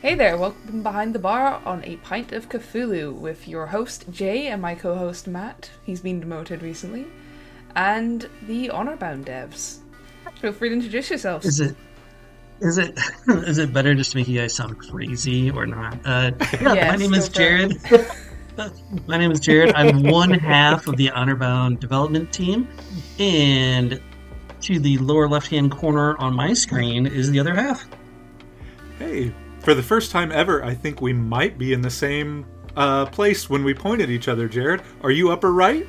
Hey there, welcome behind the bar on A Pint of Cthulhu with your host Jay and my co-host Matt. He's been demoted recently. And the Honorbound devs. Feel free to introduce yourselves. Is it better just to make you guys sound crazy or not? Yes, my name is Jerod. My name is Jerod. I'm one half of the Honorbound development team, and to the lower left-hand corner on my screen is the other half. Hey, for the first time ever, I think we might be in the same place when we point at each other, Jerod. Are you upper right?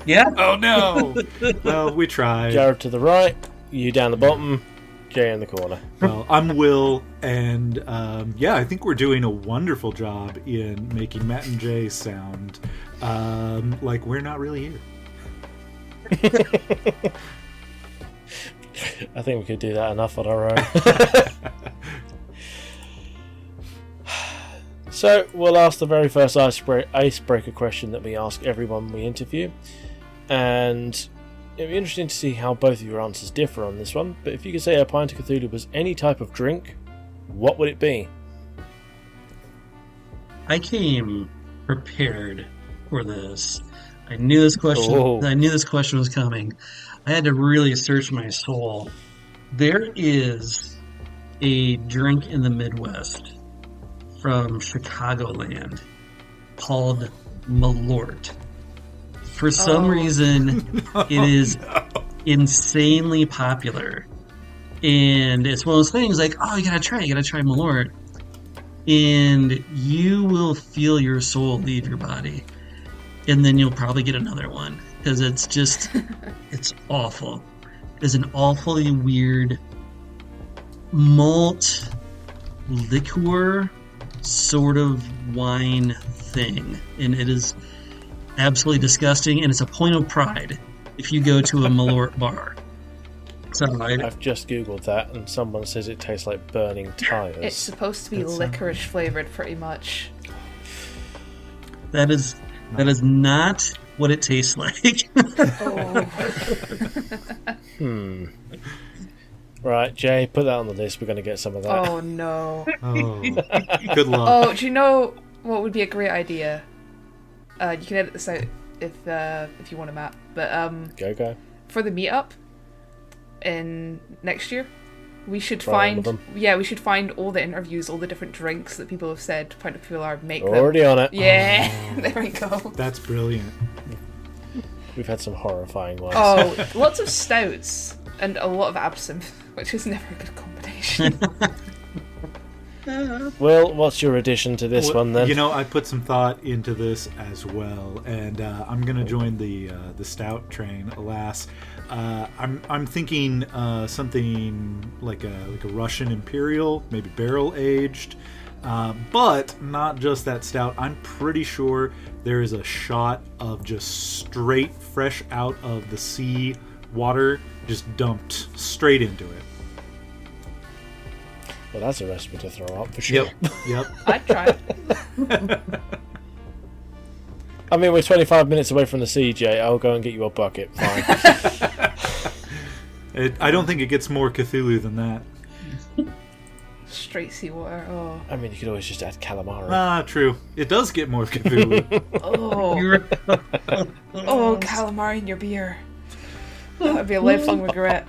Yeah. Oh, no. Well, we tried. Jerod to the right, you down the bottom, Jay in the corner. Well, I'm Will, and I think we're doing a wonderful job in making Matt and Jay sound like we're not really here. I think we could do that enough on our own. So, we'll ask the very first icebreaker question that we ask everyone we interview. And it'd be interesting to see how both of your answers differ on this one. But if you could say a pint of Cthulhu was any type of drink, what would it be? I came prepared for this. I knew this question. Oh. I knew this question was coming. I had to really search my soul. There is a drink in the Midwest from Chicagoland called Malort. For some reason, it is insanely popular. And it's one of those things like, oh, you gotta try Malort. And you will feel your soul leave your body. And then you'll probably get another one. Because it's just, it's awful. It's an awfully weird malt liqueur sort of wine thing. And it is absolutely disgusting, and it's a point of pride if you go to a Malort bar. So I've just googled that, and someone says it tastes like burning tires. It's supposed to be licorice flavored, pretty much. That is not what it tastes like. Right, Jay, put that on the list. We're going to get some of that. Oh no. Oh, good luck. Oh, do you know what would be a great idea? You can edit this out if you want to, Matt. But Go. for the meetup in next year, we should Try find all the interviews, all the different drinks that people have said Pint of Cthulhu are, make them. Already on it. Yeah, there we go. That's brilliant. We've had some horrifying ones. Oh, lots of stouts and a lot of absinthe, which is never a good combination. Well, what's your addition to this one then? You know, I put some thought into this as well, and I'm going to join the stout train. Alas, I'm thinking something like a Russian Imperial, maybe barrel aged, but not just that stout. I'm pretty sure there is a shot of just straight, fresh out of the sea water, just dumped straight into it. Well, that's a recipe to throw up for sure. Yep. I'd try it. I mean, we're 25 minutes away from the sea, Jay. I'll go and get you a bucket. Fine. I don't think it gets more Cthulhu than that. Straight seawater. Oh. I mean, you could always just add calamari. Ah, true. It does get more Cthulhu. Oh, calamari in your beer. That would be a lifelong regret.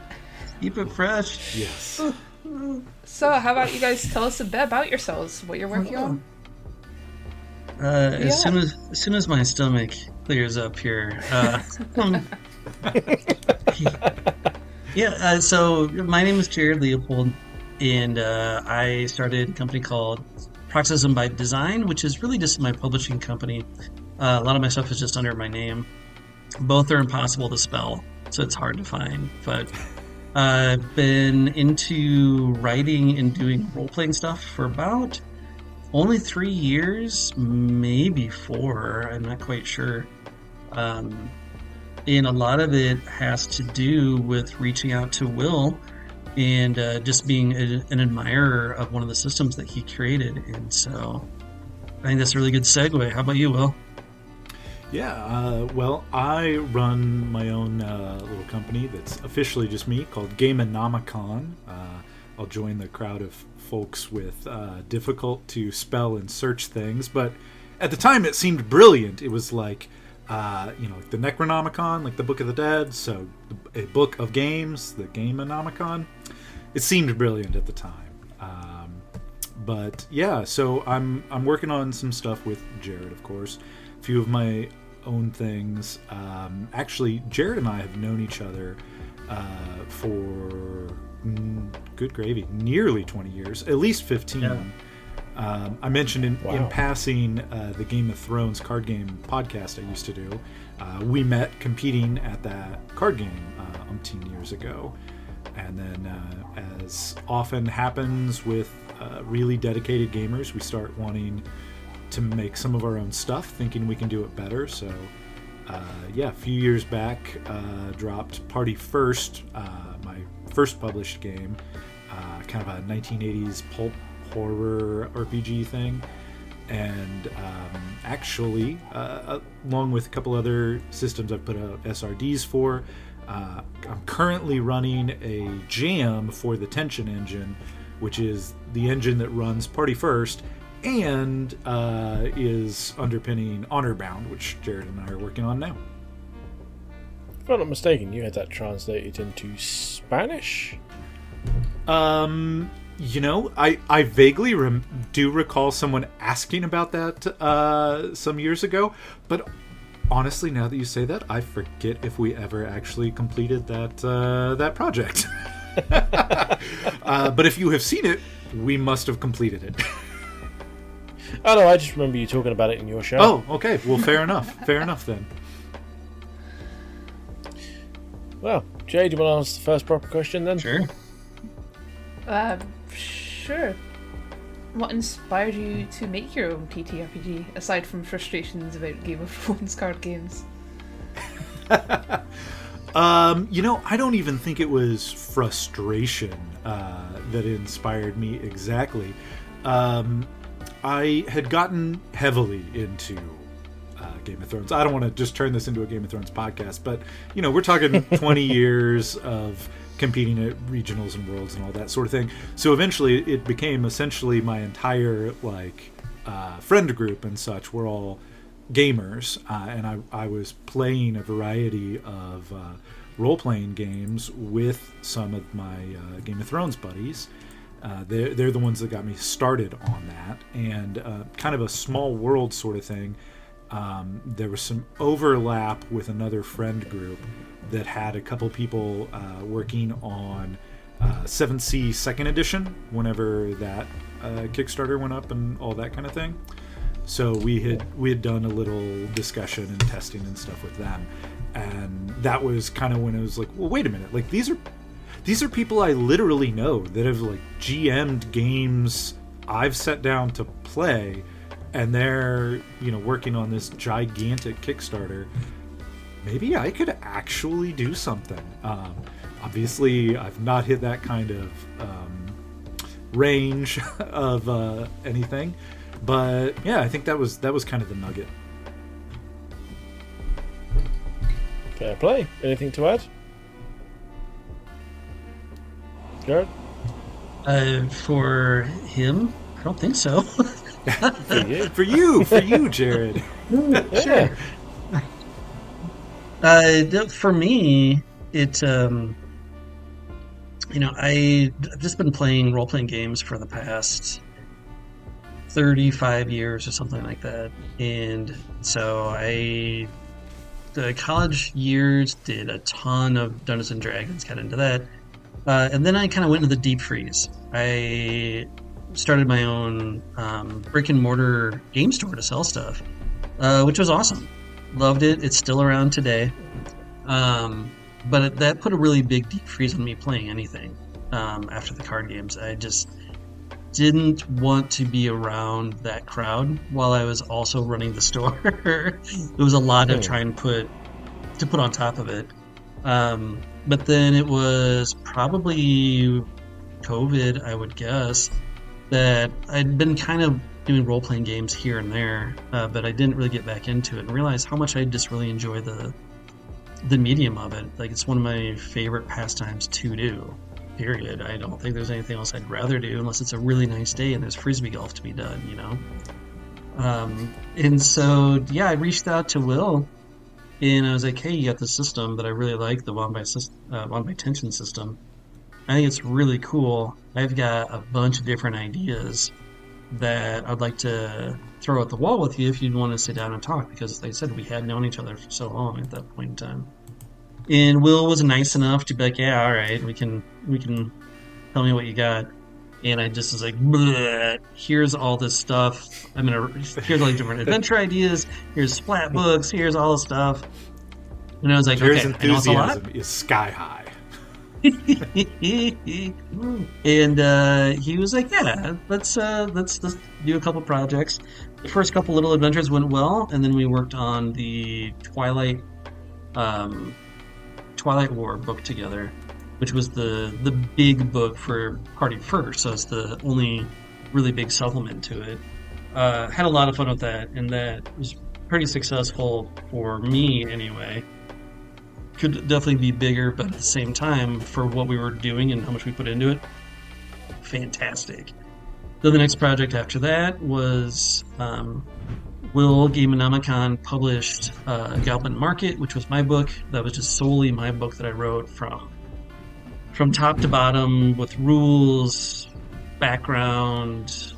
Keep it fresh. Yes. So, how about you guys tell us a bit about yourselves, what you're working on? As soon as my stomach clears up here. So my name is Jerod Leupold, and I started a company called Processism by Design, which is really just my publishing company. A lot of my stuff is just under my name. Both are impossible to spell, so it's hard to find, but I've been into writing and doing role-playing stuff for about only 3 years, maybe 4. I'm not quite sure. And a lot of it has to do with reaching out to Will and just being an admirer of one of the systems that he created. And so I think that's a really good segue. How about you, Will? Yeah, well, I run my own little company that's officially just me called Gameonomicon. I'll join the crowd of folks with difficult to spell and search things. But at the time, it seemed brilliant. It was like, like the Necronomicon, like the Book of the Dead. So a book of games, the Gameonomicon. It seemed brilliant at the time. But yeah, so I'm working on some stuff with Jerod, of course. A few of my own things. Actually, Jerod and I have known each other for good gravy, nearly 20 years, at least 15. Yeah. I mentioned in passing the Game of Thrones card game podcast I used to do. We met competing at that card game umpteen years ago. And then, as often happens with really dedicated gamers, we start wanting to make some of our own stuff, thinking we can do it better. So, a few years back, dropped Party First, my first published game, kind of a 1980s pulp horror RPG thing. And actually, along with a couple other systems I've put out SRDs for, I'm currently running a jam for the Tension engine, which is the engine that runs Party First and is underpinning Honorbound, which Jerod and I are working on now. If I'm not mistaken, you had that translated into Spanish? I vaguely do recall someone asking about that some years ago, but honestly, now that you say that, I forget if we ever actually completed that project. But if you have seen it, we must have completed it. Oh no, I just remember you talking about it in your show. Oh, okay. Well, fair enough. Fair enough then. Well, Jay, do you want to ask the first proper question then? Sure. Sure. What inspired you to make your own TTRPG, aside from frustrations about Game of Thrones card games? I don't even think it was frustration that inspired me exactly. I had gotten heavily into Game of Thrones. I don't want to just turn this into a Game of Thrones podcast, but, we're talking 20 years of competing at regionals and worlds and all that sort of thing. So eventually it became essentially my entire friend group and such. We're all gamers, and I was playing a variety of role-playing games with some of my Game of Thrones buddies. They're the ones that got me started on that, and kind of a small world sort of thing. There was some overlap with another friend group that had a couple people working on 7th Sea 2nd edition whenever that Kickstarter went up and all that kind of thing. So we had done a little discussion and testing and stuff with them, and that was kind of when it was like, well, wait a minute, like these are people I literally know that have GM'd games I've sat down to play, and they're working on this gigantic Kickstarter. Maybe I could actually do something. Obviously, I've not hit that kind of range of anything, but yeah, I think that was kind of the nugget. Fair play. Anything to add, Jerod? For him, I don't think so. For you, Jerod. Sure. For me, it I've just been playing role-playing games for the past 35 years or something like that, and so the college years did a ton of Dungeons and Dragons, got into that, and then I kind of went into the deep freeze. I started my own brick and mortar game store to sell stuff, which was awesome. Loved it. It's still around today. But that put a really big deep freeze on me playing anything after the card games. I just didn't want to be around that crowd while I was also running the store. It was a lot of trying to put on top of it. But then it was probably COVID, I would guess, that I'd been kind of doing role-playing games here and there, but I didn't really get back into it and realize how much I just really enjoy the medium of it. Like, it's one of my favorite pastimes to do. period. I don't think there's anything else I'd rather do unless it's a really nice day and there's frisbee golf to be done, you know? And so, yeah, I reached out to Will and I was like, hey, you got this system that I really like, the one by tension system. I think it's really cool. I've got a bunch of different ideas that I'd like to throw at the wall with you if you'd want to sit down and talk, because like I said, we had known each other for so long at that point in time. And Will was nice enough to be like, yeah, all right, we can tell me what you got. And I just was like, bleh, here's all this stuff. Here's all these different adventure ideas. Here's splat books. Here's all the stuff. And I was like, Jared's okay, I know it's a lot. enthusiasm is sky high. And he was like, yeah, let's do a couple projects. The first couple little adventures went well, and then we worked on the Twilight War book together, which was the big book for Party First, so it's the only really big supplement to it. Had a lot of fun with that, and that was pretty successful for me anyway. Could definitely be bigger, but at the same time, for what we were doing and how much we put into it, fantastic. Then the next project after that was Will Gamenomicon published Galpin Market, which was my book. That was just solely my book that I wrote from top to bottom with rules, background,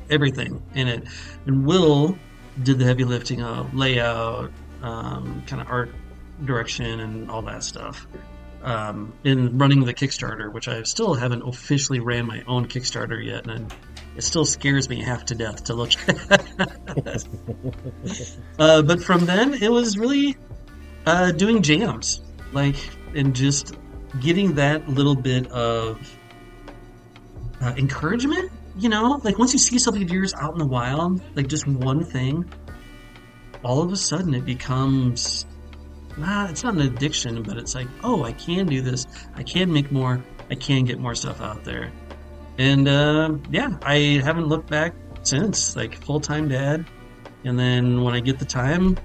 everything in it. And Will did the heavy lifting of layout, kind of art direction and all that stuff. In running the Kickstarter, which I still haven't officially ran my own Kickstarter yet, and it still scares me half to death to look at. But from then, it was really doing jams, and just getting that little bit of encouragement, once you see something of yours out in the wild, just one thing, all of a sudden it becomes, it's not an addiction, but it's like, oh, I can do this, I can make more, I can get more stuff out there. And I haven't looked back since, full-time dad, and then when I get the time,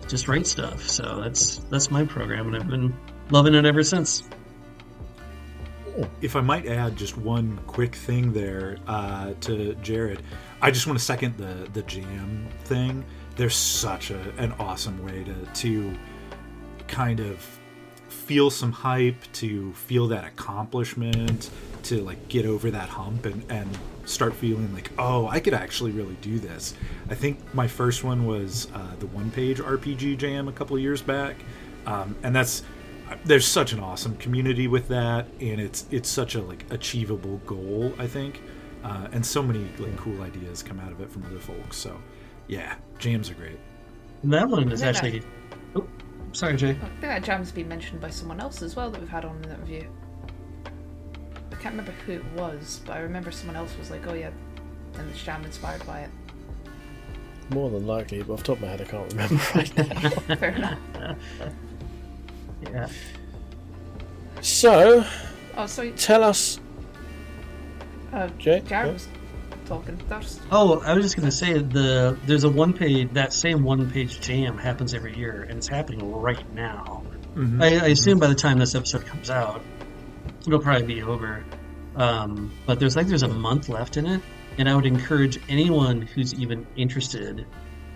just write stuff. So that's my program, and I've been loving it ever since. If I might add just one quick thing there to Jerod, I just want to second the jam thing. There's such an awesome way to kind of feel some hype, to feel that accomplishment, to get over that hump and start feeling like, oh, I could actually really do this. I think my first one was the one-page RPG jam a couple of years back, and there's such an awesome community with that, and it's such a achievable goal, I think, and so many cool ideas come out of it from other folks. So yeah, jams are great. That one is actually sorry, Jay. I think that jam's been mentioned by someone else as well that we've had on in that review. I can't remember who it was, but I remember someone else was like, oh yeah, and this jam inspired by it. More than likely, but off the top of my head I can't remember right now. Fair enough. Yeah. So, tell us. Jay? Jared was talking first. Oh, I was just going to say there's a that same one-page jam happens every year, and it's happening right now. Mm-hmm. I assume by the time this episode comes out, it'll probably be over. But there's a month left in it, and I would encourage anyone who's even interested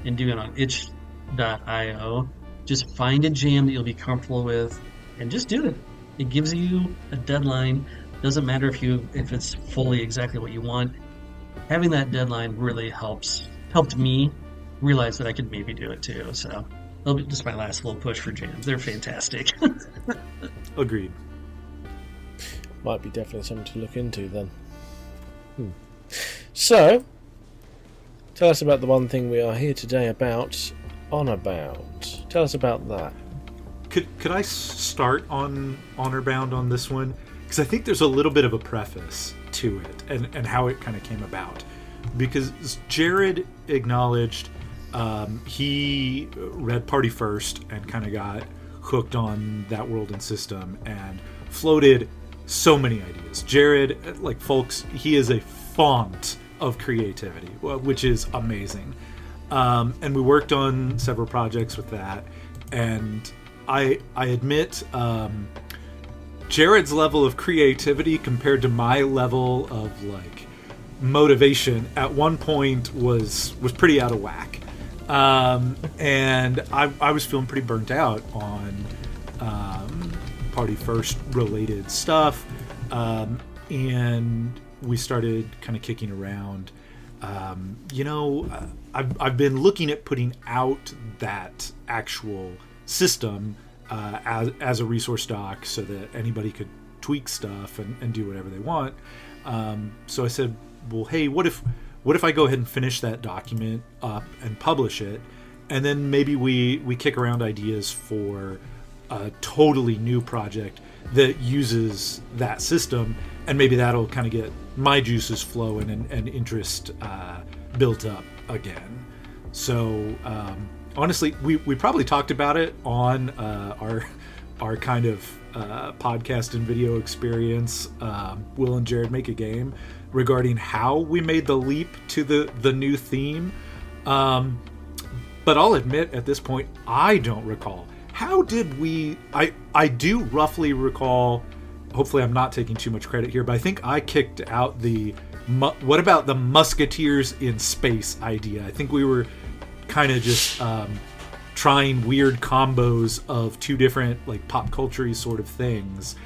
in doing it on itch.io, just find a jam that you'll be comfortable with, and just do it. It gives you a deadline. Doesn't matter if it's fully exactly what you want. Having that deadline really helped me realize that I could maybe do it too. So that'll be just my last little push for jams. They're fantastic. Agreed. Might be definitely something to look into then. So, tell us about the one thing we are here today about, Honorbound. Tell us about that. Could I start on Honorbound on this one? Because I think there's a little bit of a preface to it and how it kind of came about. Because Jerod acknowledged he read Party First and kind of got hooked on that world and system and floated so many ideas. Jerod, folks, he is a font of creativity, which is amazing. And we worked on several projects with that. And I admit, Jerod's level of creativity compared to my level of like motivation at one point was pretty out of whack. And I was feeling pretty burnt out on Party First related stuff. And we started kind of kicking around. I've been looking at putting out that actual system as a resource doc so that anybody could tweak stuff and do whatever they want. So I said, well, hey, what if I go ahead and finish that document up and publish it, and then maybe we kick around ideas for a totally new project that uses that system, and maybe that'll kind of get my juices flowing and interest built up again. So honestly, we probably talked about it on our kind of podcast and video experience, Will and Jerod Make a Game, regarding how we made the leap to the new theme. But I'll admit at this point, I don't recall. How did we... I do roughly recall, hopefully I'm not taking too much credit here, but I think I kicked out the what about the Musketeers in Space idea. I think we were kind of just trying weird combos of two different like pop culture-y sort of things.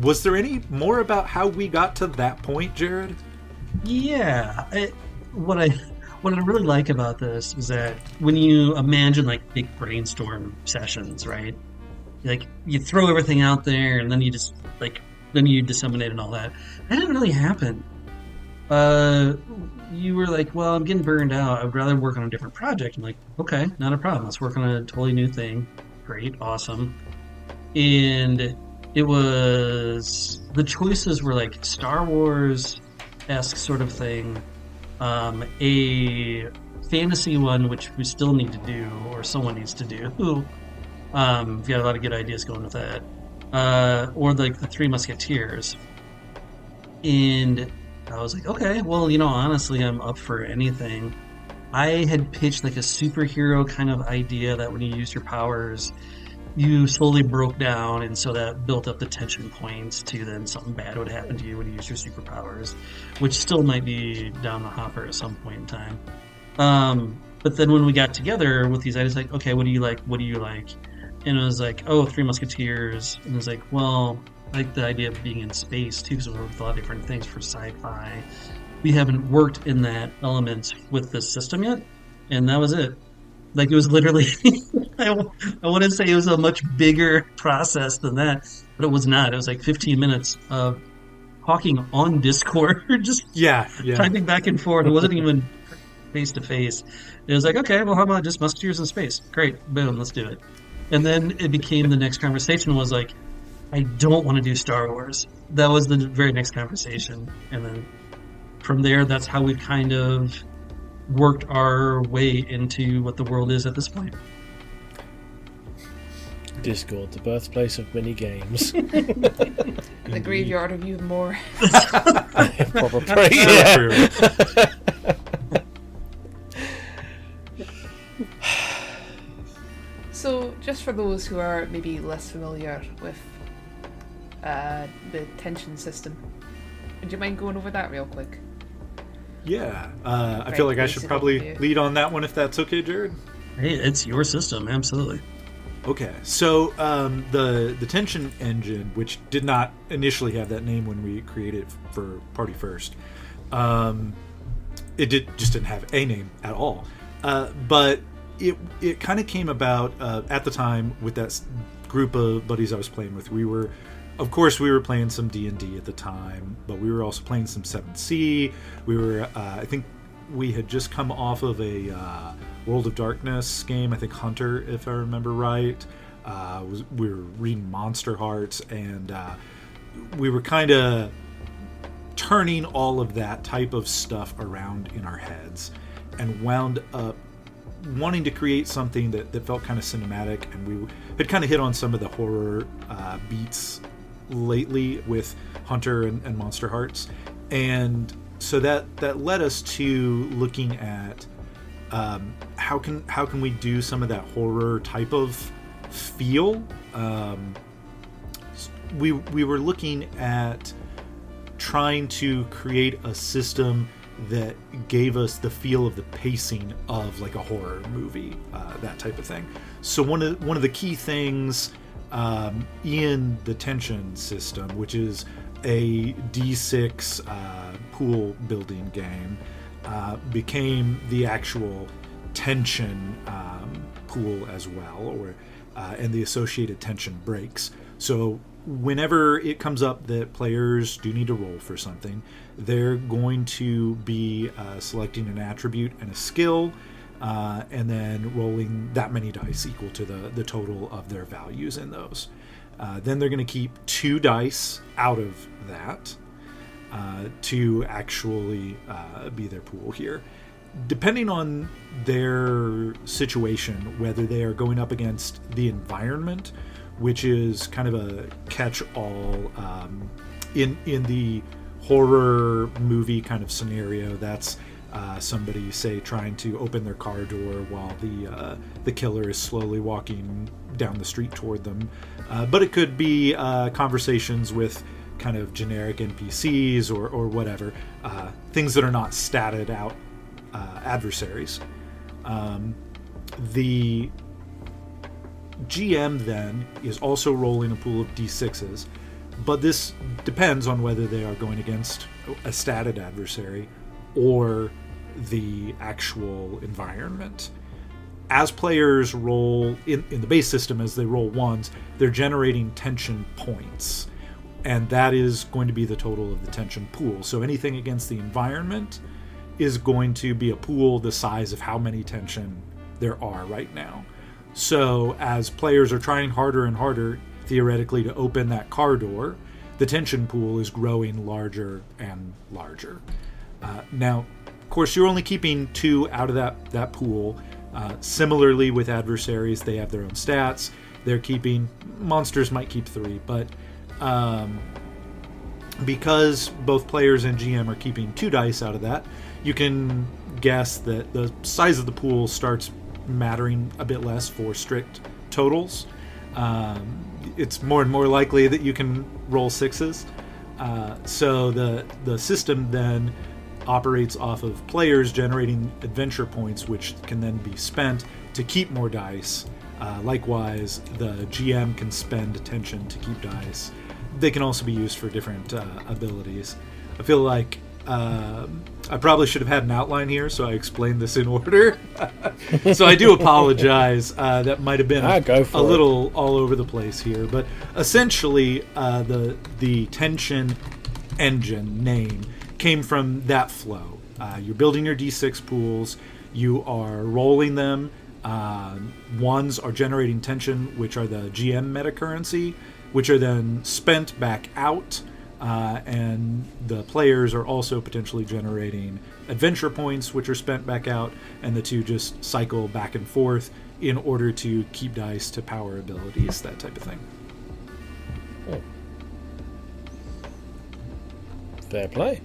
Was there any more about how we got to that point, Jerod? Yeah, what I really like about this is that when you imagine like big brainstorm sessions, right? Like you throw everything out there and then you just then you disseminate and all that. That didn't really happen. You were like, well, I'm getting burned out. I'd rather work on a different project. I'm like, okay, not a problem. Let's work on a totally new thing. Great, awesome. And it was, the choices were like Star Wars-esque sort of thing, a fantasy one, which we still need to do, or someone needs to do. We've got a lot of good ideas going with that. Or like the Three Musketeers. And I was like, okay, well, honestly, I'm up for anything. I had pitched like a superhero kind of idea that when you use your powers, you slowly broke down, and so that built up the tension points to then something bad would happen to you when you use your superpowers, which still might be down the hopper at some point in time. But then when we got together with these ideas, like, okay, what do you like? What do you like? And it was like, oh, Three Musketeers. And it was like, well, I like the idea of being in space too, because we work with a lot of different things for sci-fi. We haven't worked in that element with this system yet, and that was it. Like, it was literally, I want to say it was a much bigger process than that, but it was not. It was like 15 minutes of talking on Discord, just typing back and forth. It wasn't even face-to-face. It was like, okay, well, how about just Musketeers in space? Great, boom, let's do it. And then it became, the next conversation was like, I don't want to do Star Wars. That was the very next conversation. And then from there, that's how we kind of worked our way into what the world is at this point. Discord, the birthplace of many games. The graveyard of you more. Probably, yeah. So, just for those who are maybe less familiar with the tension system, would you mind going over that real quick? Yeah, I feel like I should probably lead on that one if that's okay, Jerod. Hey, it's your system, absolutely. Okay, so the tension engine, which did not initially have that name when we created it for Party First, it just didn't have a name at all. But it kind of came about at the time with that group of buddies I was playing with. We were playing some D&D at the time, but we were also playing some 7C. We were, I think we had just come off of a World of Darkness game, I think Hunter, if I remember right. We were reading Monster Hearts, and we were kind of turning all of that type of stuff around in our heads, and wound up wanting to create something that felt kind of cinematic, and we had kind of hit on some of the horror beats lately with Hunter and Monster Hearts, and so that led us to looking at how can we do some of that horror type of feel, we were looking at trying to create a system that gave us the feel of the pacing of like a horror movie, that type of thing. So one of the key things in the tension system, which is a D6 pool building game, became the actual tension pool as well, and the associated tension breaks. So whenever it comes up that players do need to roll for something, they're going to be selecting an attribute and a skill, and then rolling that many dice equal to the total of their values in those. Then they're going to keep 2 dice out of that to actually be their pool here. Depending on their situation, whether they are going up against the environment, which is kind of a catch-all in the horror movie kind of scenario. That's somebody, say, trying to open their car door while the killer is slowly walking down the street toward them. But it could be conversations with kind of generic NPCs or whatever, things that are not statted out adversaries. The GM then is also rolling a pool of D6s, but this depends on whether they are going against a statted adversary or the actual environment. As players roll in the base system, as they roll ones, they're generating tension points, and that is going to be the total of the tension pool. So anything against the environment is going to be a pool the size of how many tension there are right now. So as players are trying harder and harder, theoretically, to open that car door, the tension pool is growing larger and larger. Now, of course, you're only keeping 2 out of that pool. Similarly with adversaries, they have their own stats. They're keeping... Monsters might keep 3, but because both players and GM are keeping 2 dice out of that, you can guess that the size of the pool starts mattering a bit less for strict totals. It's more and more likely that you can roll 6s. So the system then operates off of players generating adventure points, which can then be spent to keep more dice. Likewise, the GM can spend attention to keep dice. They can also be used for different abilities. I feel like I probably should have had an outline here, so I explained this in order. So I do apologize. That might have been a little all over the place here. But essentially, the tension engine name came from that flow. You're building your D6 pools. You are rolling them. Ones are generating tension, which are the GM meta currency, which are then spent back out. And the players are also potentially generating adventure points, which are spent back out, and the 2 just cycle back and forth in order to keep dice to power abilities, that type of thing. Oh. Fair play.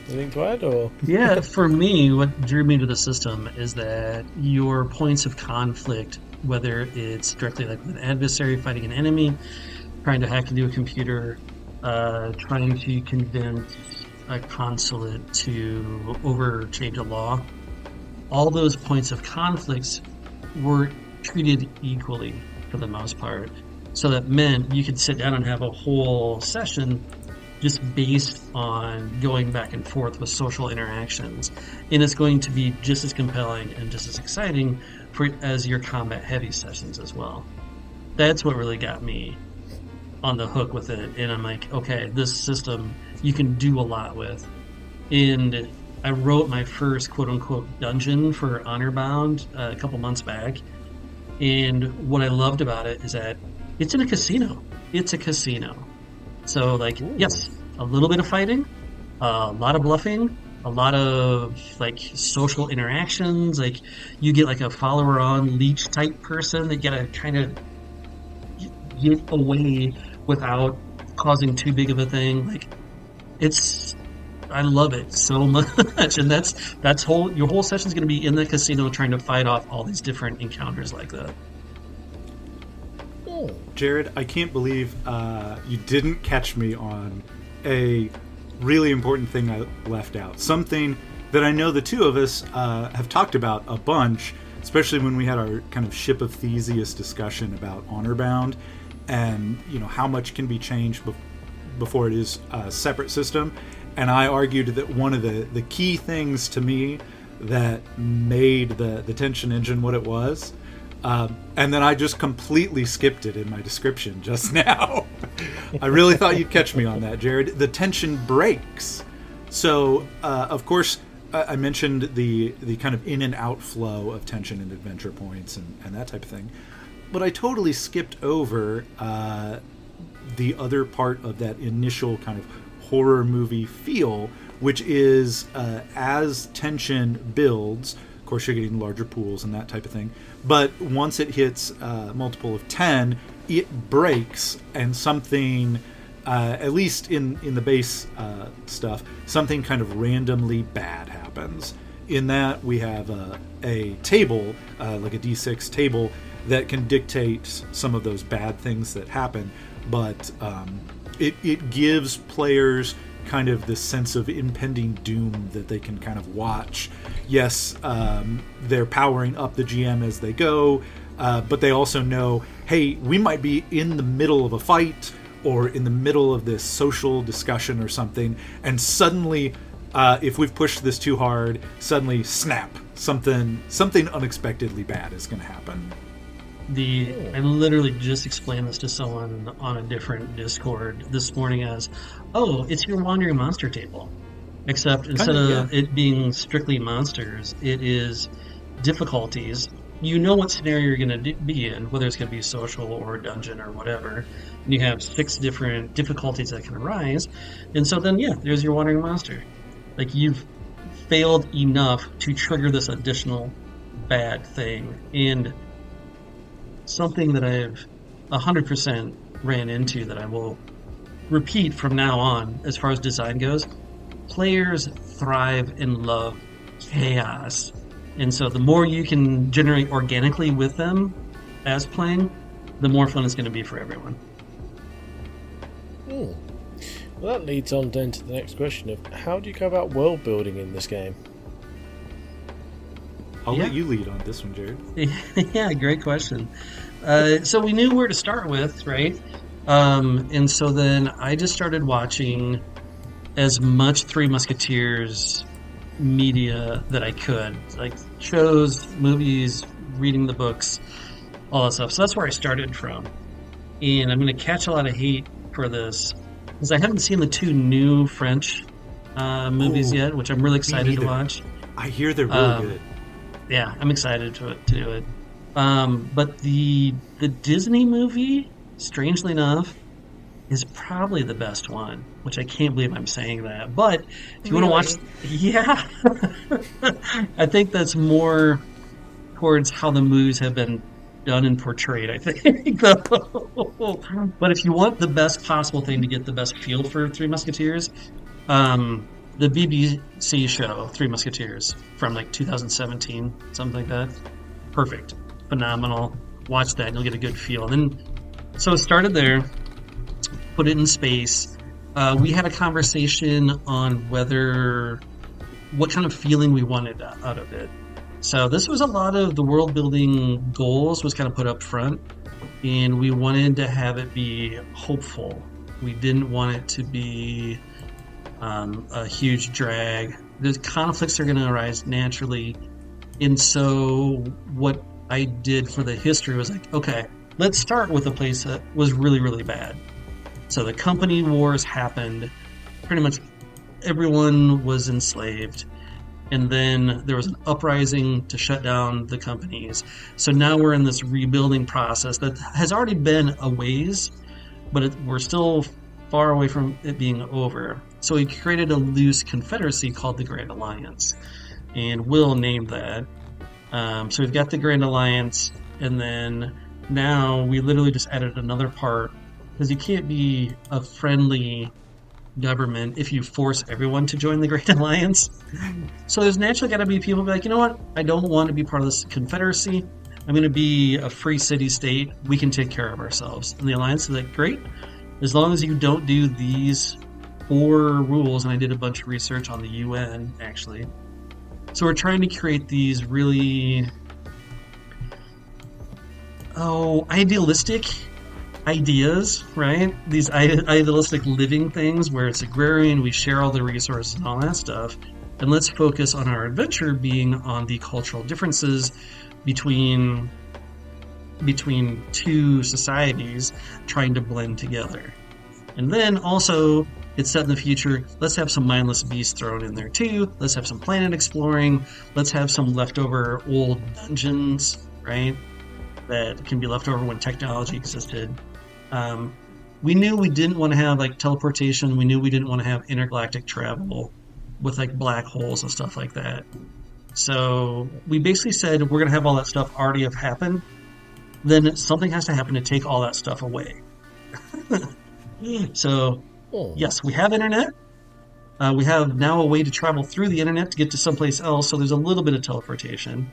Anything to add? Or? Yeah, for me, what drew me to the system is that your points of conflict, whether it's directly like with an adversary fighting an enemy, trying to hack into a computer, trying to convince a consulate to overchange a law, all those points of conflicts were treated equally for the most part. So that meant you could sit down and have a whole session just based on going back and forth with social interactions. And it's going to be just as compelling and just as exciting as your combat heavy sessions as well. That's what really got me on the hook with it, and I'm like, okay, this system you can do a lot with. And I wrote my first quote-unquote dungeon for Honorbound a couple months back, and what I loved about it is that it's in a casino. It's a casino. So, like, ooh, yes, a little bit of fighting, a lot of bluffing, a lot of, like, social interactions. Like, you get, like, a follower-on leech-type person that you gotta kind of get away without causing too big of a thing. Like, I love it so much, and your whole session's going to be in the casino trying to fight off all these different encounters like that. Oh, Jerod, I can't believe you didn't catch me on a really important thing I left out. Something that I know the two of us have talked about a bunch, especially when we had our kind of Ship of Theseus discussion about Honorbound, and how much can be changed before it is a separate system. And I argued that one of the key things to me that made the tension engine what it was, and then I just completely skipped it in my description just now. I really thought you'd catch me on that, Jerod. The tension breaks. So, of course, I mentioned the kind of in and out flow of tension and adventure points and that type of thing. But I totally skipped over the other part of that initial kind of horror movie feel, which is as tension builds, of course you're getting larger pools and that type of thing, but once it hits a multiple of 10, it breaks, and something, at least in the base stuff, something kind of randomly bad happens. In that, we have a table, like a D6 table, that can dictate some of those bad things that happen, but it gives players kind of this sense of impending doom that they can kind of watch. Yes, they're powering up the GM as they go, but they also know, hey, we might be in the middle of a fight or in the middle of this social discussion or something, and suddenly, if we've pushed this too hard, suddenly, snap, something unexpectedly bad is going to happen. I literally just explained this to someone on a different Discord this morning as, it's your wandering monster table. Except instead of it being strictly monsters, it is difficulties. You know what scenario you're going to be in, whether it's going to be social or dungeon or whatever. And you have 6 different difficulties that can arise. And so then, there's your wandering monster. Like, you've failed enough to trigger this additional bad thing. And something that I've 100% ran into that I will repeat from now on as far as design goes, players thrive and love chaos. And so the more you can generate organically with them as playing, the more fun it's going to be for everyone. Well, that leads on then to the next question of how do you go about world building in this game? I'll let you lead on this one, Jerod. Yeah, great question. So we knew where to start with, right? And so then I just started watching as much Three Musketeers media that I could, like shows, movies, reading the books, all that stuff. So that's where I started from. And I'm going to catch a lot of hate for this because I haven't seen the 2 new French movies yet, which I'm really excited to watch. I hear they're really good. Yeah, I'm excited to do it. But the Disney movie, strangely enough, is probably the best one, which I can't believe I'm saying that. But if you want to watch... Yeah. I think that's more towards how the movies have been done and portrayed, I think. But if you want the best possible thing to get the best feel for Three Musketeers, the BBC show, Three Musketeers, from like 2017, something like that. Perfect. Phenomenal. Watch that and you'll get a good feel. And then, so it started there, put it in space. We had a conversation on what kind of feeling we wanted out of it. So this was a lot of the world building goals was kind of put up front, and we wanted to have it be hopeful. We didn't want it to be a huge drag. The conflicts are going to arise naturally. And so what I did for the history was like, okay, let's start with a place that was really, really bad. So the company wars happened. Pretty much everyone was enslaved. And then there was an uprising to shut down the companies. So now we're in this rebuilding process that has already been a ways, but we're still far away from it being over. So we created a loose confederacy called the Grand Alliance. And Will named that. So we've got the Grand Alliance, and then now we literally just added another part, because you can't be a friendly government if you force everyone to join the Grand Alliance. So there's naturally got to be people who be like, you know what, I don't want to be part of this confederacy. I'm going to be a free city state. We can take care of ourselves. And the Alliance is like, great, as long as you don't do these 4 rules. And I did a bunch of research on the UN, actually. So we're trying to create these really, idealistic ideas, right? These idealistic living things where it's agrarian, we share all the resources and all that stuff. And let's focus on our adventure being on the cultural differences between 2 societies trying to blend together. And then also, it's set in the future, let's have some mindless beasts thrown in there too. Let's have some planet exploring. Let's have some leftover old dungeons, right? That can be left over when technology existed. We knew we didn't want to have like teleportation. We knew we didn't want to have intergalactic travel with like black holes and stuff like that. So we basically said we're going to have all that stuff already have happened. Then something has to happen to take all that stuff away. So yes, we have internet. We have now a way to travel through the internet to get to someplace else. So there's a little bit of teleportation.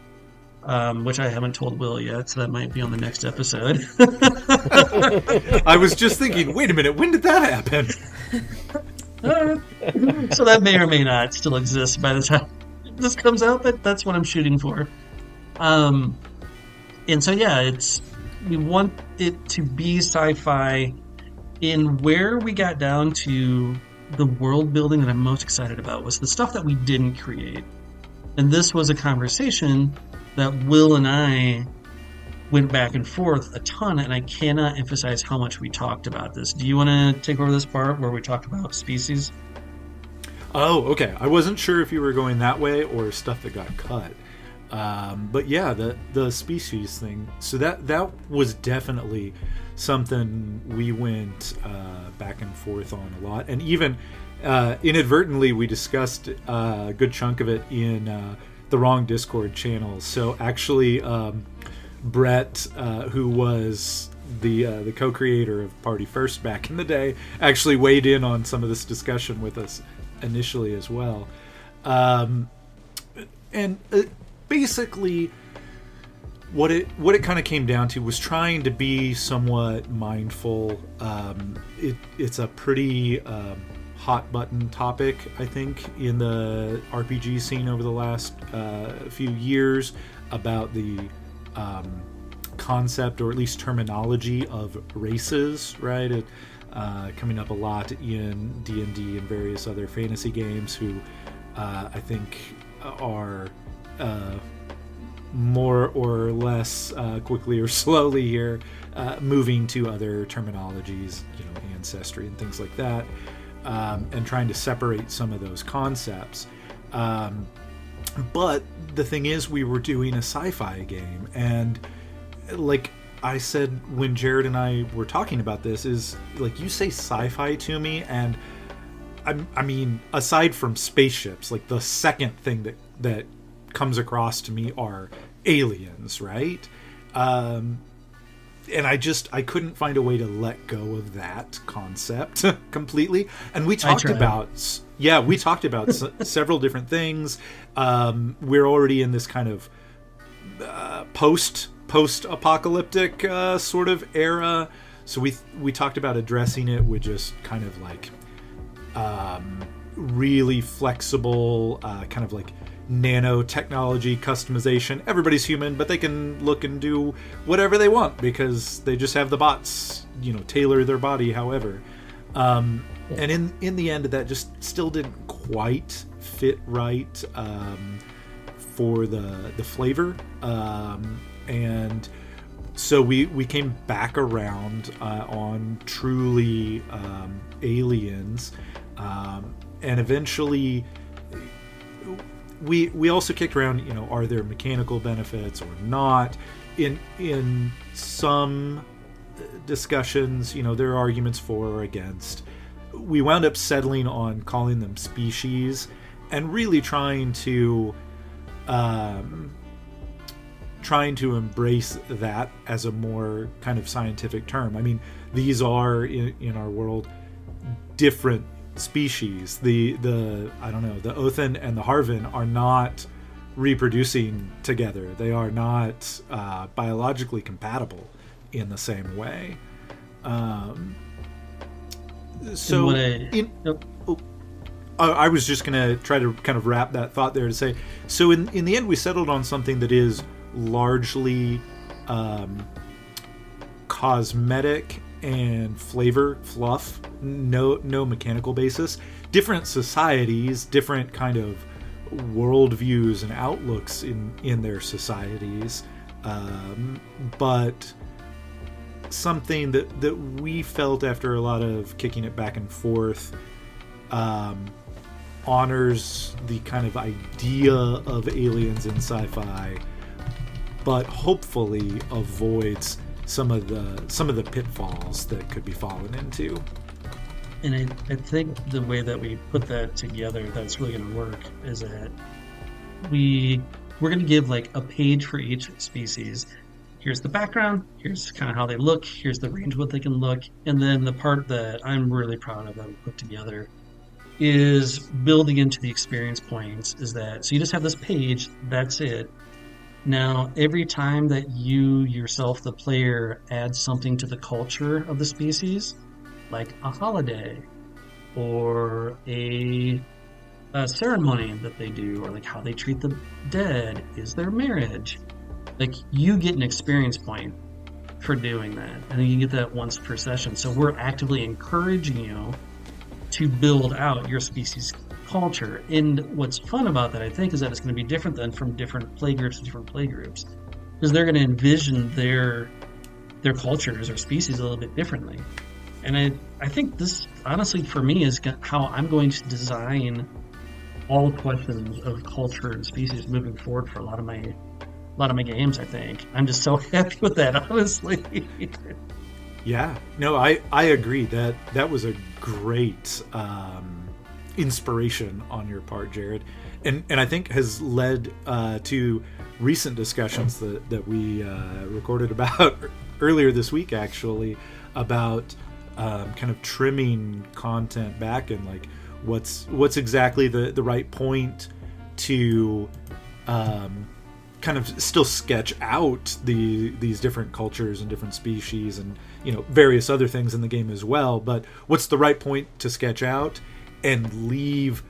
Which I haven't told Will yet, so that might be on the next episode. I was just thinking, wait a minute, when did that happen? So that may or may not still exist by the time this comes out, but that's what I'm shooting for. And so yeah, we want it to be sci-fi in where we got down to the world building that I'm most excited about was the stuff that we didn't create. And this was a conversation that Will and I went back and forth a ton, and I cannot emphasize how much we talked about this. Do you want to take over this part where we talk about species? Oh, okay. I wasn't sure if you were going that way or stuff that got cut. But yeah, the species thing. So that was definitely something we went back and forth on a lot. And even inadvertently, we discussed a good chunk of it in the wrong Discord channel. So actually, Brett, who was the co-creator of Party First back in the day, actually weighed in on some of this discussion with us initially as well. And basically, what it kind of came down to was trying to be somewhat mindful. It's a pretty hot button topic, I think, in the RPG scene over the last few years about the concept, or at least terminology, of races, right? Coming up a lot in D&D and various other fantasy games, who I think are more or less quickly or slowly here moving to other terminologies, ancestry and things like that. And trying to separate some of those concepts. But the thing is, we were doing a sci-fi game, and like I said when Jerod and I were talking about this, is like, you say sci-fi to me, and I mean, aside from spaceships, like the second thing that comes across to me are aliens, right? And I couldn't find a way to let go of that concept completely. And we talked about several different things. We're already in this kind of post-apocalyptic sort of era. So we talked about addressing it with just kind of like really flexible, kind of like nanotechnology customization. Everybody's human, but they can look and do whatever they want because they just have the bots, tailor their body however. And in the end, that just still didn't quite fit right for the flavor. And so we came back around on truly aliens, and eventually we also kicked around, are there mechanical benefits or not? In some discussions, there are arguments for or against. We wound up settling on calling them species, and really trying to embrace that as a more kind of scientific term. I mean, these are in our world different species. The I don't know, the Othan and the Harvin are not reproducing together. They are not biologically compatible in the same way. I was just going to try to kind of wrap that thought there to say, so in the end, we settled on something that is largely cosmetic and fluff, no mechanical basis. Different societies, different kind of worldviews and outlooks in their societies, but something that we felt after a lot of kicking it back and forth honors the kind of idea of aliens in sci-fi, but hopefully avoids some of the pitfalls that could be fallen into. And I think the way that we put that together that's really going to work is that we're going to give like a page for each species. Here's the background, here's kind of how they look, here's the range of what they can look, and then the part that I'm really proud of that we put together is building into the experience points is that, so you just have this page, that's it. Now, every time that you yourself, the player, add something to the culture of the species, like a holiday or a ceremony that they do, or like how they treat the dead, is their marriage, like you get an experience point for doing that, and then you get that once per session. So we're actively encouraging you to build out your species culture. And what's fun about that, I think, is that it's going to be different than from different playgroups to different playgroups, because they're going to envision their cultures or species a little bit differently. And I think this, honestly, for me, is how I'm going to design all questions of culture and species moving forward for a lot of my games. I think I'm just so happy with that, honestly. Yeah, no, I agree that was a great inspiration on your part, Jerod, and I think has led to recent discussions that we recorded about earlier this week, actually, about kind of trimming content back and like what's exactly the right point to kind of still sketch out these different cultures and different species and various other things in the game as well, but what's the right point to sketch out and leave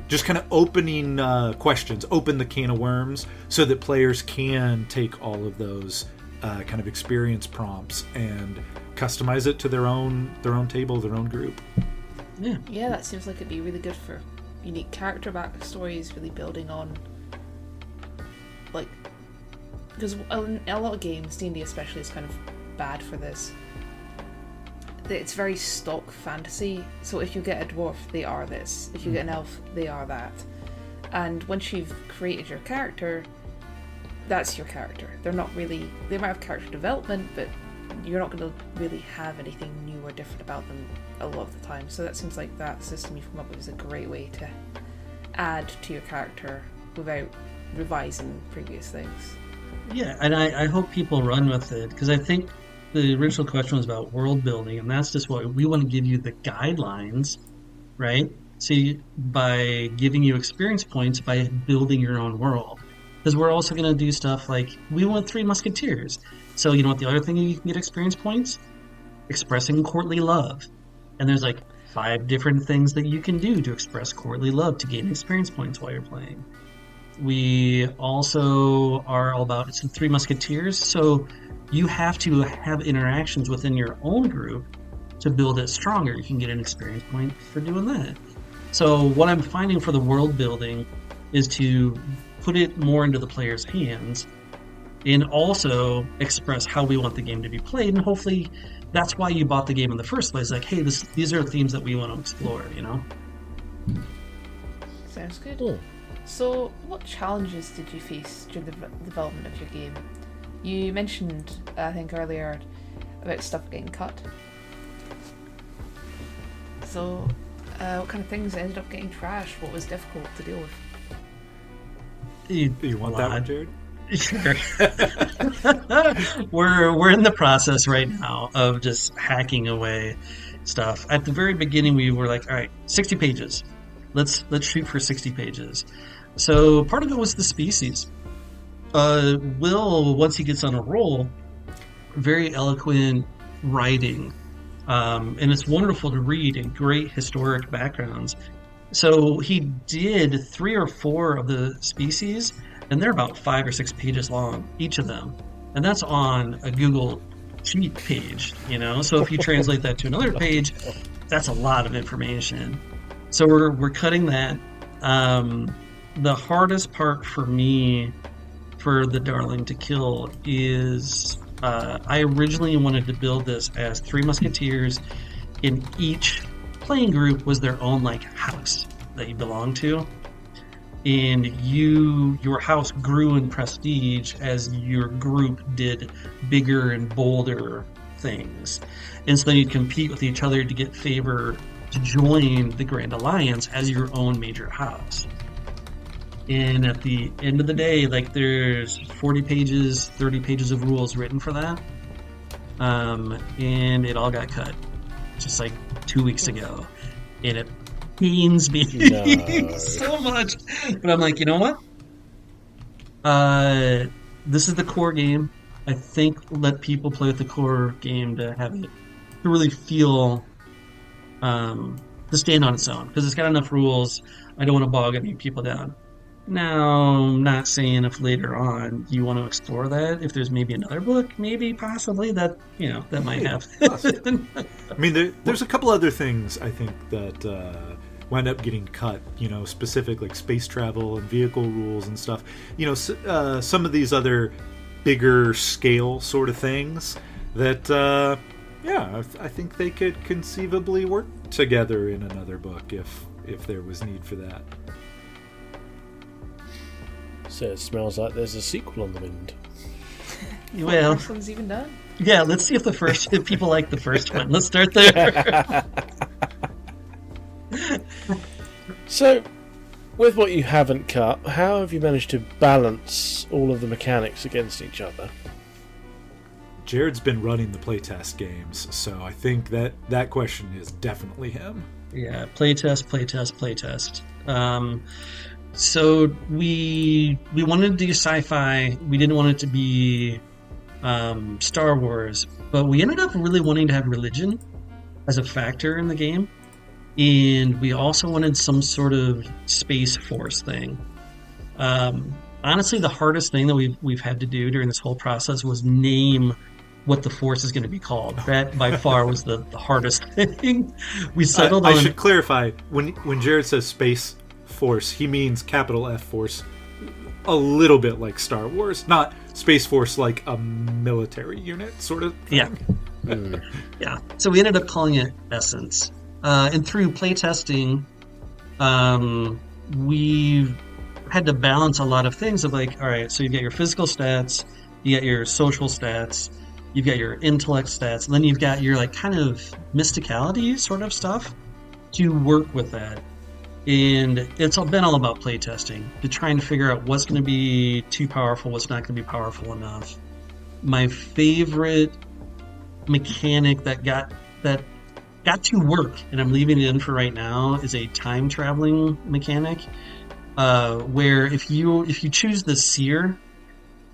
just kind of opening questions, open the can of worms so that players can take all of those kind of experience prompts and customize it to their own table, their own group. Yeah, that seems like it'd be really good for unique character backstories, really building on, like, because in a lot of games, D&D especially, is kind of bad for this. It's very stock fantasy, so if you get a dwarf, they are this. If you get an elf, they are that. And once you've created your character, that's your character. They might have character development, but you're not going to really have anything new or different about them a lot of the time. So that seems like that system you've come up with is a great way to add to your character without revising previous things. Yeah, and I hope people run with it, because I think the original question was about world building, and that's just what we want to give you, the guidelines, right? So by giving you experience points by building your own world. Because we're also going to do stuff like, we want 3 musketeers. So you know what the other thing you can get experience points? Expressing courtly love. And there's like 5 different things that you can do to express courtly love to gain experience points while you're playing. We also are all about, it's the 3 musketeers, so you have to have interactions within your own group to build it stronger. You can get an experience point for doing that. So what I'm finding for the world building is to put it more into the player's hands and also express how we want the game to be played. And hopefully that's why you bought the game in the first place. Like, hey, these are themes that we want to explore, Sounds good. So what challenges did you face during the development of your game? You mentioned, I think earlier, about stuff getting cut. So what kind of things ended up getting trashed? What was difficult to deal with? You want that one, Jerod? Sure. We're in the process right now of just hacking away stuff. At the very beginning, we were like, all right, 60 pages. let's shoot for 60 pages. So part of it was the species. Will, once he gets on a roll, very eloquent writing, and it's wonderful to read, and great historic backgrounds. So he did 3 or 4 of the species, and they're about 5 or 6 pages long, each of them. And that's on a Google Sheet page, So if you translate that to another page, that's a lot of information. So we're cutting that. The hardest part for me for the Darling to Kill is I originally wanted to build this as 3 musketeers, and each playing group was their own house that you belong to, and your house grew in prestige as your group did bigger and bolder things, and so then you'd compete with each other to get favor to join the Grand Alliance as your own major house. And at the end of the day, there's 40 pages, 30 pages of rules written for that. And it all got cut just 2 weeks ago. And it pains me so much. But I'm you know what? This is the core game. I think let people play with the core game to have it, to really feel, to stand on its own. Because it's got enough rules. I don't want to bog any people down. Now, I'm not saying if later on you want to explore that, if there's maybe another book, maybe possibly that might happen. I mean, there's a couple other things I think that wind up getting cut, specific space travel and vehicle rules and stuff. Some of these other bigger scale sort of things that, I think they could conceivably work together in another book if there was need for that. So it smells like there's a sequel on the wind. Well, this one's even done. Yeah, let's see if people like the first one. Let's start there. So, with what you haven't cut, how have you managed to balance all of the mechanics against each other? Jerod's been running the playtest games, so I think that question is definitely him. Yeah, playtest. So we wanted to do sci-fi. We didn't want it to be Star Wars, but we ended up really wanting to have religion as a factor in the game, and we also wanted some sort of space force thing. Honestly, the hardest thing that we've had to do during this whole process was name what the force is going to be called. That by far was the hardest thing. We settled on. I should clarify, when Jerod says space force, he means capital F force, a little bit like Star Wars, not Space Force like a military unit sort of thing. Yeah. Yeah. So we ended up calling it Essence. And through playtesting, we had to balance a lot of things of all right, so you've got your physical stats, you got your social stats, you've got your intellect stats, and then you've got your kind of mysticality sort of stuff to work with that. And it's been all about playtesting, to try and figure out what's going to be too powerful, what's not going to be powerful enough. My favorite mechanic that got to work, and I'm leaving it in for right now, is a time traveling mechanic, where if you choose the Seer,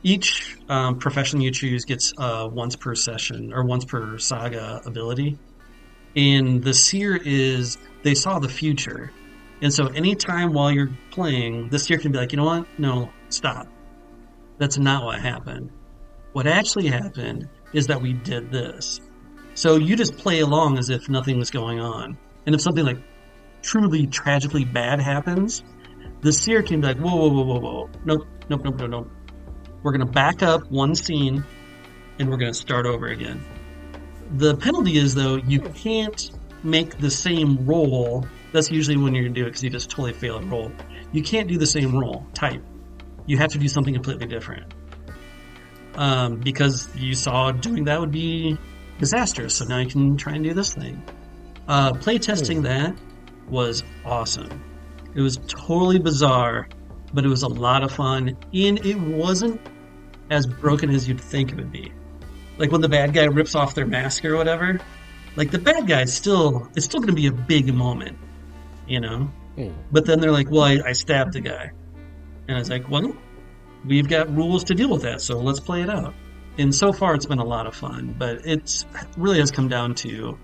each profession you choose gets once per session or once per saga ability, and the Seer is they saw the future. And so anytime while you're playing, the Seer can be you know what? No, stop. That's not what happened. What actually happened is that we did this. So you just play along as if nothing was going on. And if something truly tragically bad happens, the Seer can be whoa. Nope. We're going to back up one scene and we're going to start over again. The penalty is, though, you can't make the same roll. That's usually when you're going to do it because you just totally fail a roll. You can't do the same roll type. You have to do something completely different. Because you saw doing that would be disastrous, so now you can try and do this thing. Playtesting that was awesome. It was totally bizarre, but it was a lot of fun, and it wasn't as broken as you'd think it would be. When the bad guy rips off their mask or whatever, the bad guy it's still going to be a big moment, But then they're like, well, I stabbed the guy. And I was like, well, we've got rules to deal with that, so let's play it out. And so far, it's been a lot of fun, but it really has come down to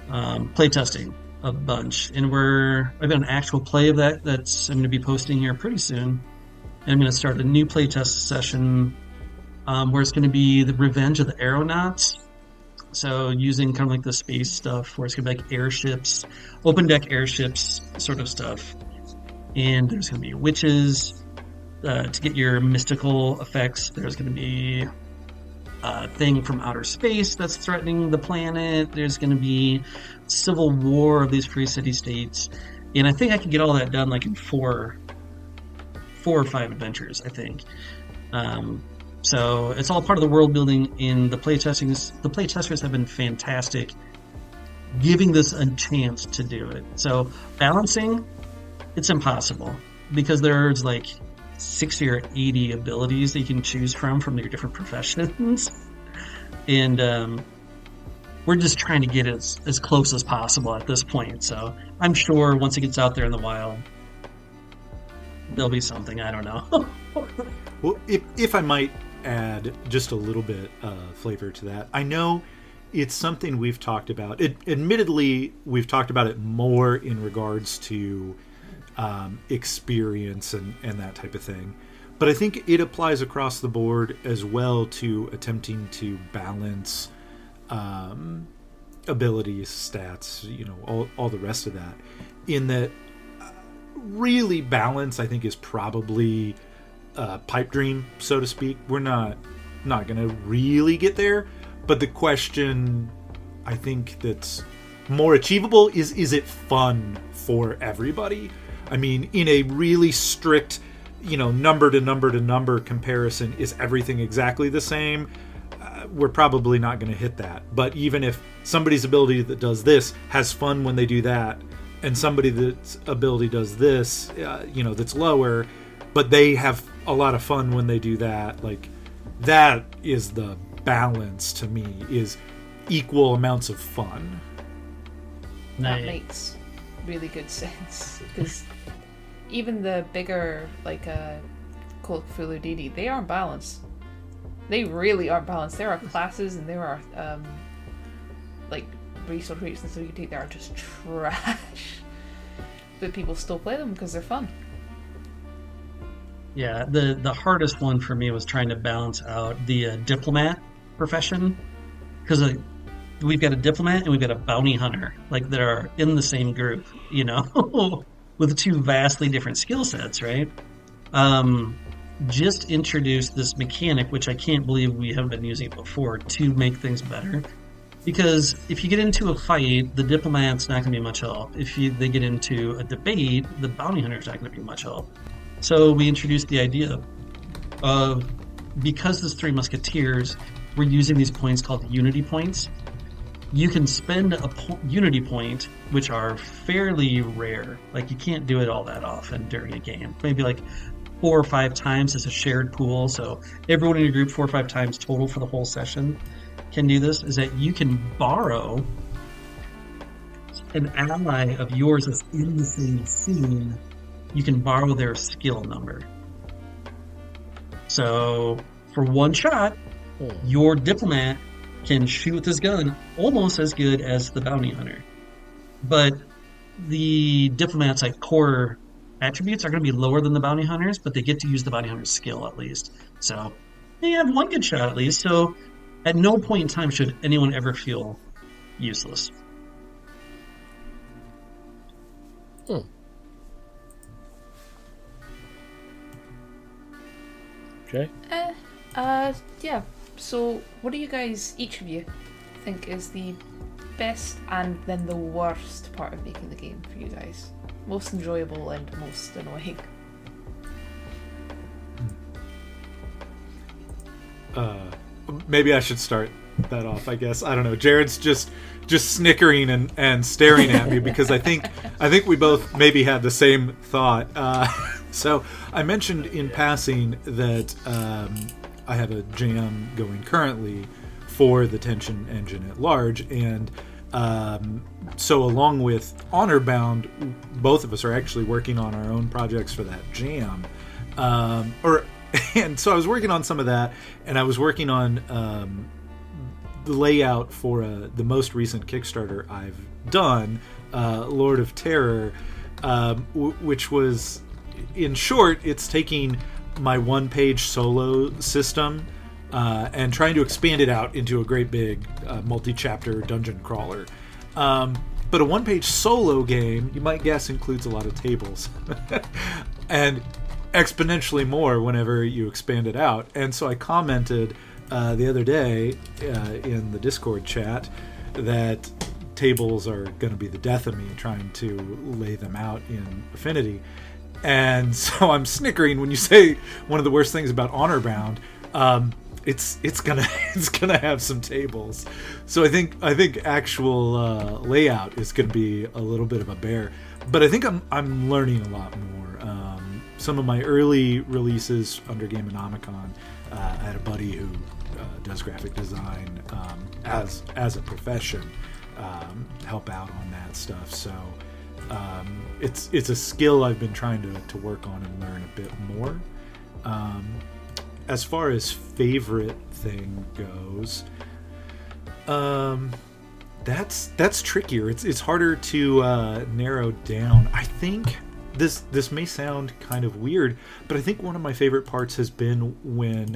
playtesting a bunch. And I've got an actual play of that I'm going to be posting here pretty soon. And I'm going to start a new playtest session where it's going to be the Revenge of the Aeronauts. So using kind of like the space stuff, where it's going to be like airships, open deck airships sort of stuff. And there's going to be witches to get your mystical effects. There's going to be a thing from outer space that's threatening the planet. There's going to be civil war of these free city-states. And I think I can get all that done like in four or five adventures, I think. So it's all part of the world building in the playtesting. The playtesters have been fantastic giving this a chance to do it. So balancing, it's impossible because there's like 60 or 80 abilities that you can choose from your different professions. And we're just trying to get as close as possible at this point. So I'm sure once it gets out there in the wild, there'll be something. I don't know. Well, if I might add just a little bit of flavor to that, I know it's something we've talked about. Admittedly, we've talked about it more in regards to experience and that type of thing. But I think it applies across the board as well to attempting to balance abilities, stats, all the rest of that. In that, really balance, I think, is probably pipe dream, so to speak. We're not going to really get there, but the question I think that's more achievable is it fun for everybody? I mean, in a really strict, number to number to number comparison, is everything exactly the same? We're probably not going to hit that. But even if somebody's ability that does this has fun when they do that, and somebody that's ability does this, that's lower, but they have a lot of fun when they do that, like, that is the balance to me, is equal amounts of fun. That makes really good sense, because even the bigger, like, Call of Cthulhu D&D, they aren't balanced. They really aren't balanced. There are classes and there are, like, resource rates and stuff you can take that are just trash. But people still play them because they're fun. Yeah, the hardest one for me was trying to balance out the diplomat profession, because we've got a diplomat and we've got a bounty hunter, like, that are in the same group, with two vastly different skill sets, right? Just introduced this mechanic, which I can't believe we haven't been using it before, to make things better. Because if you get into a fight, the diplomat's not going to be much help. If they get into a debate, the bounty hunter's not going to be much help. So we introduced the idea of, because there's three musketeers, we're using these points called unity points. You can spend a unity point, which are fairly rare. Like, you can't do it all that often during a game. Maybe like 4 or 5 times as a shared pool. So everyone in your group 4 or 5 times total for the whole session can do this. Is that you can borrow an ally of yours that's in the same scene. You can borrow their skill number. So for one shot, your diplomat can shoot with his gun almost as good as the bounty hunter. But the diplomat's like core attributes are going to be lower than the bounty hunters, but they get to use the bounty hunter's skill at least. So they have one good shot at least. So at no point in time should anyone ever feel useless. Okay. Yeah. So, what do you guys, each of you, think is the best and then the worst part of making the game for you guys? Most enjoyable and most annoying. Maybe I should start that off, I guess. I don't know. Jared's just snickering and staring at me because I think we both maybe had the same thought. So I mentioned in passing that I have a jam going currently for the tension engine at large, and So along with Honorbound, both of us are actually working on our own projects for that jam. And so I was working on some of that, and I was working on the layout for the most recent Kickstarter I've done, Lord of Terror, which was, in short, it's taking my one-page solo system and trying to expand it out into a great big multi-chapter dungeon crawler. But a one-page solo game, you might guess, includes a lot of tables. And exponentially more whenever you expand it out. And so I commented the other day in the Discord chat that tables are going to be the death of me trying to lay them out in Affinity. And so I'm snickering when you say one of the worst things about Honorbound. It's gonna have some tables. So I think actual layout is gonna be a little bit of a bear. But I think I'm learning a lot more. Some of my early releases under Gameonomicon, I had a buddy who does graphic design as a profession, help out on that stuff. So it's a skill I've been trying to work on and learn a bit more. As far as favorite thing goes, that's trickier. It's harder to narrow down. I think this may sound kind of weird, but I think one of my favorite parts has been when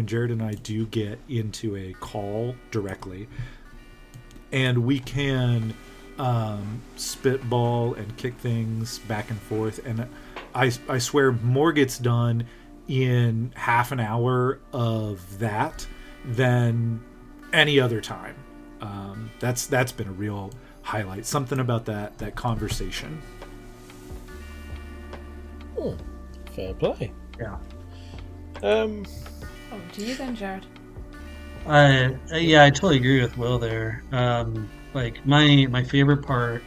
Jerod and I do get into a call directly, and we can spitball and kick things back and forth. And I swear more gets done in half an hour of that than any other time. That's been a real highlight. Something about that conversation. Fair play. Yeah. Oh, to you then, Jerod. Yeah, I totally agree with Will there. Like my favorite part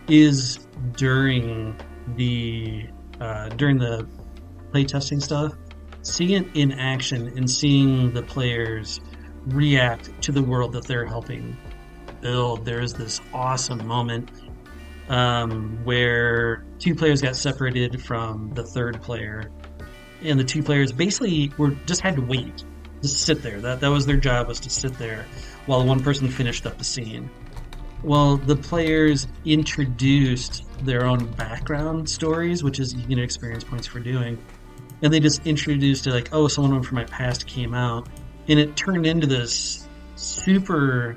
is during the playtesting stuff, seeing it in action and seeing the players react to the world that they're helping build. There's this awesome moment where two players got separated from the third player, and the two players basically just had to wait, just sit there. That was their job, was to sit there while one person finished up the scene. Well, the players introduced their own background stories, which is, experience points for doing. And they just introduced it like, oh, someone from my past came out. And it turned into this super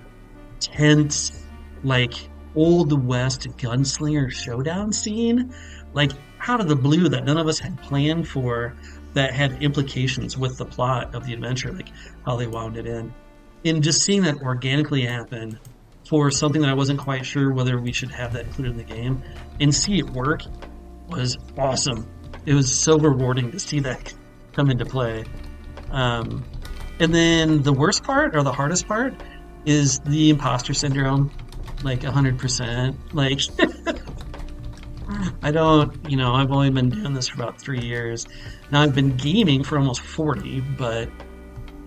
tense, like, Old West gunslinger showdown scene. Like, out of the blue that none of us had planned for, that had implications with the plot of the adventure, like how they wound it in. And just seeing that organically happen for something that I wasn't quite sure whether we should have that included in the game, and see it work was awesome. It was so rewarding to see that come into play. And then the worst part, or the hardest part, is the imposter syndrome, like 100%. Like, I don't, I've only been doing this for about 3 years. Now I've been gaming for almost 40, but,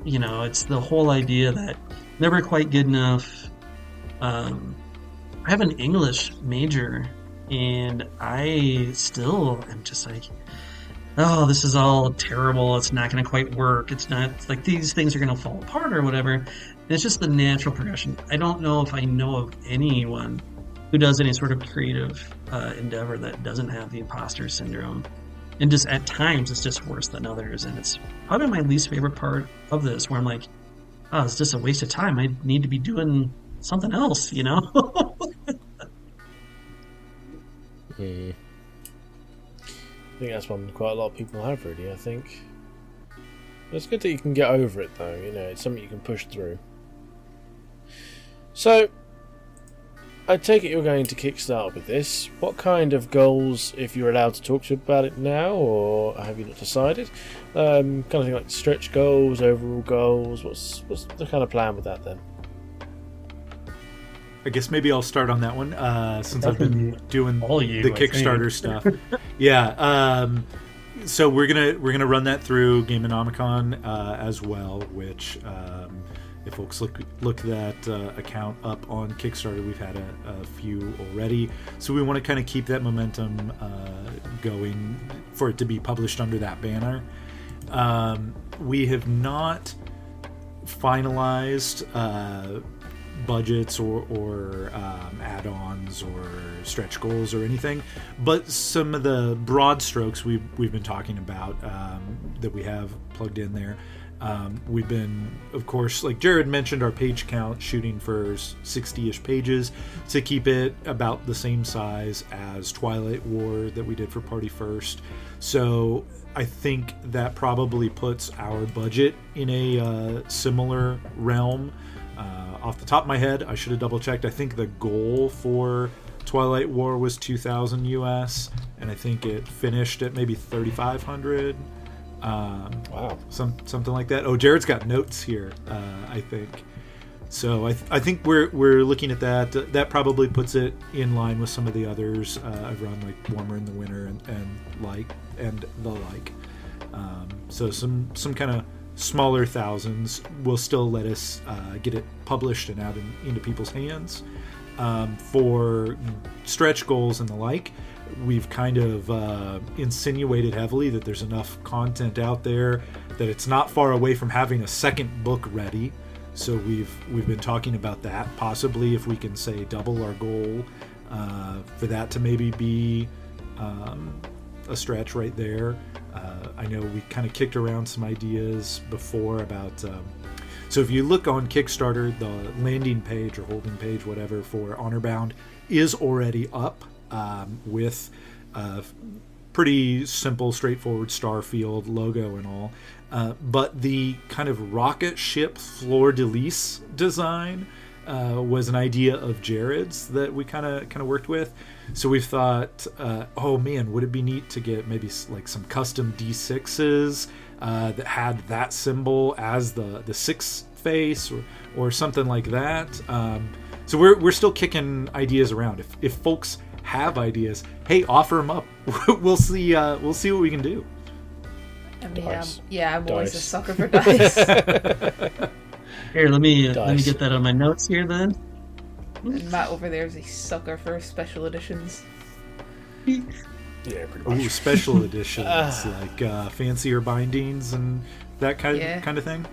it's the whole idea that never quite good enough. I have an English major, and I still am just like, oh, this is all terrible. It's not going to quite work. It's not, like, these things are going to fall apart or whatever. And it's just the natural progression. I don't know if I know of anyone who does any sort of creative endeavor that doesn't have the imposter syndrome. And just at times, it's just worse than others. And it's probably my least favorite part of this, where I'm like, oh, it's just a waste of time. I need to be doing something else, I think that's one quite a lot of people have, really, I think. It's good that you can get over it, though, it's something you can push through. So, I take it you're going to Kickstarter with this. What kind of goals, if you're allowed to talk to you about it now, or have you not decided? Kind of thing like stretch goals, overall goals, what's the kind of plan with that, then? I guess maybe I'll start on that one since I've been doing the Kickstarter stuff. Yeah, so we're gonna run that through Gameonomicon as well, which if folks look that account up on Kickstarter, we've had a few already. So we want to kind of keep that momentum going for it to be published under that banner. We have not finalized budgets or add-ons or stretch goals or anything, but some of the broad strokes we've been talking about that we have plugged in there. We've been, of course, like Jerod mentioned, our page count shooting for 60-ish pages to keep it about the same size as Twilight War that we did for Party First. So I think that probably puts our budget in a similar realm. Off the top of my head, I should have double checked. I think the goal for Twilight War was 2,000 US, and I think it finished at maybe 3,500. Wow, something like that. Oh, Jared's got notes here. I think so. I think we're looking at that. That probably puts it in line with some of the others I've run, like Warmer in the Winter and the like. So some kind of smaller thousands will still let us get it published and out into people's hands. For stretch goals and the like, we've kind of insinuated heavily that there's enough content out there that it's not far away from having a second book ready. So we've been talking about that, possibly if we can say double our goal, for that to maybe be a stretch right there. I know we kind of kicked around some ideas before about so if you look on Kickstarter, the landing page or holding page, whatever, for Honorbound is already up with pretty simple, straightforward Starfield logo and all. But the kind of rocket ship fleur-de-lis design was an idea of Jerod's that we kind of worked with. So we've thought, oh man, would it be neat to get maybe like some custom D6s that had that symbol as the six face or something like that. So we're still kicking ideas around. If folks have ideas, hey, offer them up. We'll see what we can do. I mean, I'm always a sucker for dice. Here, let me get that on my notes here then. And Matt over there is a sucker for special editions. Yeah, pretty much. Ooh, special editions like fancier bindings and that kind of thing.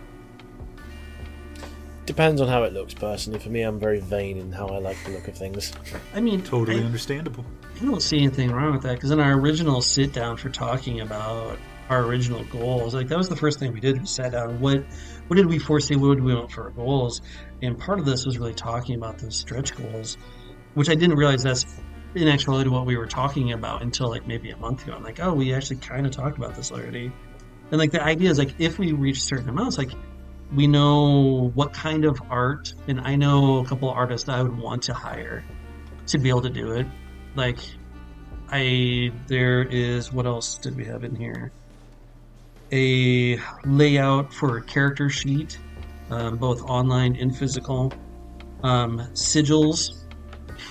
Depends on how it looks, personally. For me, I'm very vain in how I like the look of things. I mean, totally understandable. I don't see anything wrong with that, because in our original sit down for talking about our original goals, like that was the first thing we did. We sat down. What did we foresee? What did we want for our goals? And part of this was really talking about those stretch goals, which I didn't realize that's in actuality what we were talking about until like maybe a month ago. I'm like, oh, we actually kind of talked about this already. And like the idea is like if we reach certain amounts, like we know what kind of art, and I know a couple of artists that I would want to hire to be able to do it. Like there is, what else did we have in here? A layout for a character sheet, both online and physical. Sigils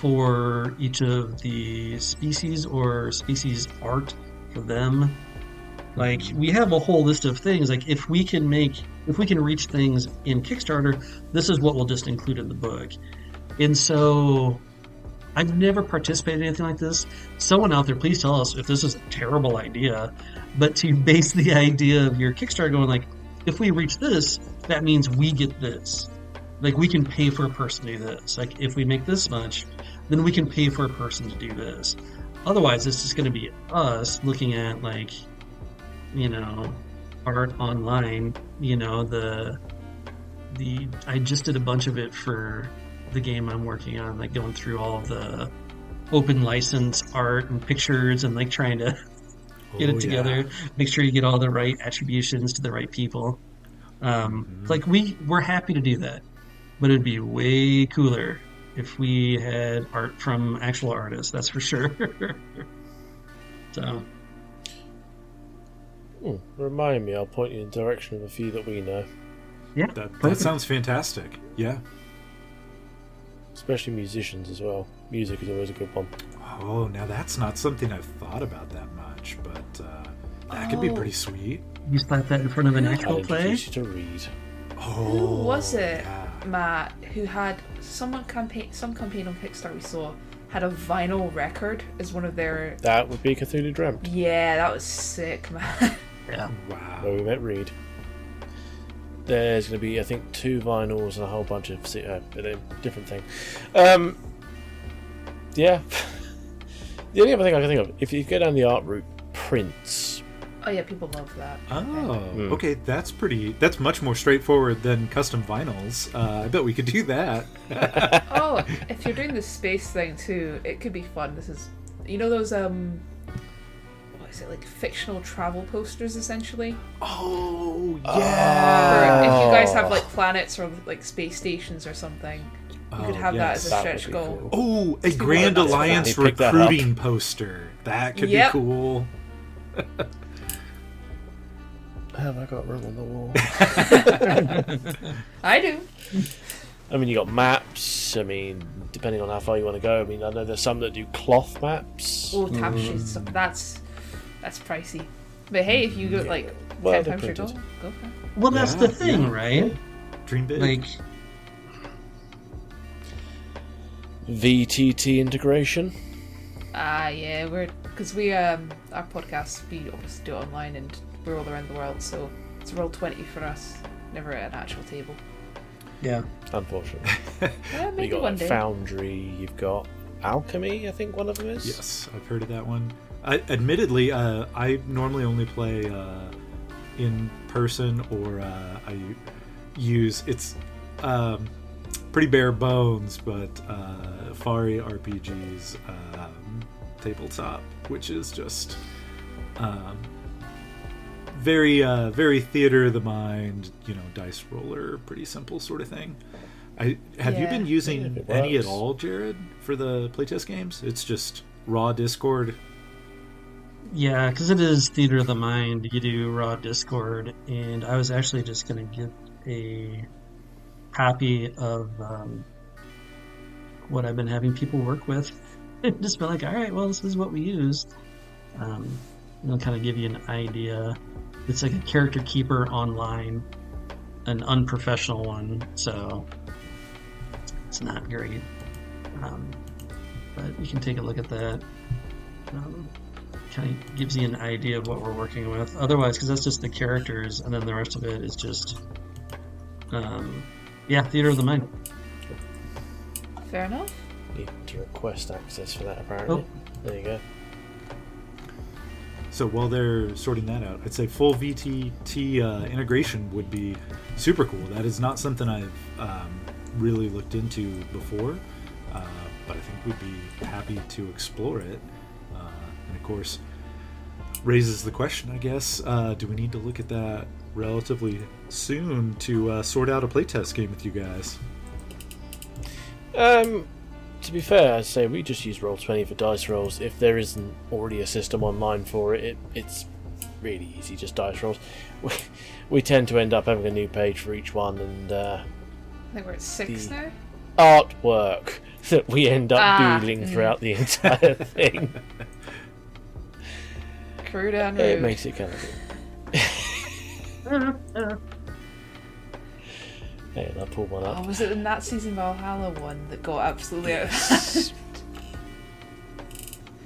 for each of the species or species art for them. Like we have a whole list of things. Like if we can reach things in Kickstarter, this is what we'll just include in the book. And so I've never participated in anything like this. Someone out there, please tell us if this is a terrible idea. But to base the idea of your Kickstarter going like, if we reach this, that means we get this. Like we can pay for a person to do this. Like if we make this much, then we can pay for a person to do this. Otherwise, it's just going to be us looking at like, art online. I just did a bunch of it for the game I'm working on, like going through all of the open license art and pictures and like trying to get it together, make sure you get all the right attributions to the right people. Like we're happy to do that, but it'd be way cooler if we had art from actual artists, that's for sure. So remind me, I'll point you in the direction of a few that we know. Yeah, that sounds fantastic. Yeah, especially musicians as well. Music is always a good one. Oh, now that's not something I've thought about that much, but that could be pretty sweet. You slap that in front of an actual play? Introduce you to read. Who was it, yeah. Matt, who had some campaign on Kickstarter we saw had a vinyl record as one of their... That would be Cthulhu Dreamt, Yeah, that was sick, man. Yeah. Wow. where we met Reed. There's going to be, I think, 2 vinyls and a whole bunch of different thing. Yeah. The only other thing I can think of, if you go down the art route, prints. Oh yeah, people love that. Oh, okay. That's much more straightforward than custom vinyls. I bet we could do that. Oh, if you're doing the space thing too, it could be fun. This is, you know those what is it, like fictional travel posters essentially? Oh, For yeah. if you guys have like planets or like space stations or something, you could have that as a That stretch would be goal. cool. Oh, a Grand that's Alliance funny. Pick that recruiting poster. That could Yep. be cool. Have I got room on the wall? I do. I mean, you got maps. I mean, depending on how far you want to go. I mean, I know there's some that do cloth maps. Oh, tapestries and stuff. That's pricey. But hey, if you go like Well, 10 they're times your goal, printed. go for it. Well, that's the thing, yeah. right? Dream big. Like, VTT integration. Yeah, because we our podcast, we obviously do it online and we're all around the world, so it's a Roll20 for us, never at an actual table. yeah. Unfortunately, Yeah, you maybe got one like day. Foundry. You've got Alchemy. I think one of them is. Yes, I've heard of that one. Admittedly, I normally only play in person, or I use it's pretty bare bones, but Fari RPG's tabletop, which is just very theater of the mind, dice roller, pretty simple sort of thing. Have you Yeah. been using Yeah, if it any at works. all, Jerod, for the playtest games? It's just raw Discord. Yeah, because it is theater of the mind. You do raw Discord, and I was actually just going to get a copy of what I've been having people work with. Just be like, all right, well, this is what we use. It'll kind of give you an idea. It's like a character keeper online, an unprofessional one, so it's not great. But you can take a look at that. Kind of gives you an idea of what we're working with. Otherwise, because that's just the characters, and then the rest of it is just, theater of the mind. Fair enough. You need to request access for that. Apparently, There you go. So while they're sorting that out, I'd say full VTT integration would be super cool. That is not something I've really looked into before, but I think we'd be happy to explore it. And of course, raises the question, I guess, do we need to look at that relatively soon to sort out a playtest game with you guys? To be fair, I'd say we just use Roll20 for dice rolls. If there isn't already a system online for it, it's really easy, just dice rolls. We tend to end up having a new page for each one, and I think we're at 6 The- now. artwork that we end up doodling mm. throughout the entire thing. Crude and It rude. makes it kind of good. Hey, and I pulled one up. Oh, was it the Nazis in Valhalla one that got absolutely out of hand?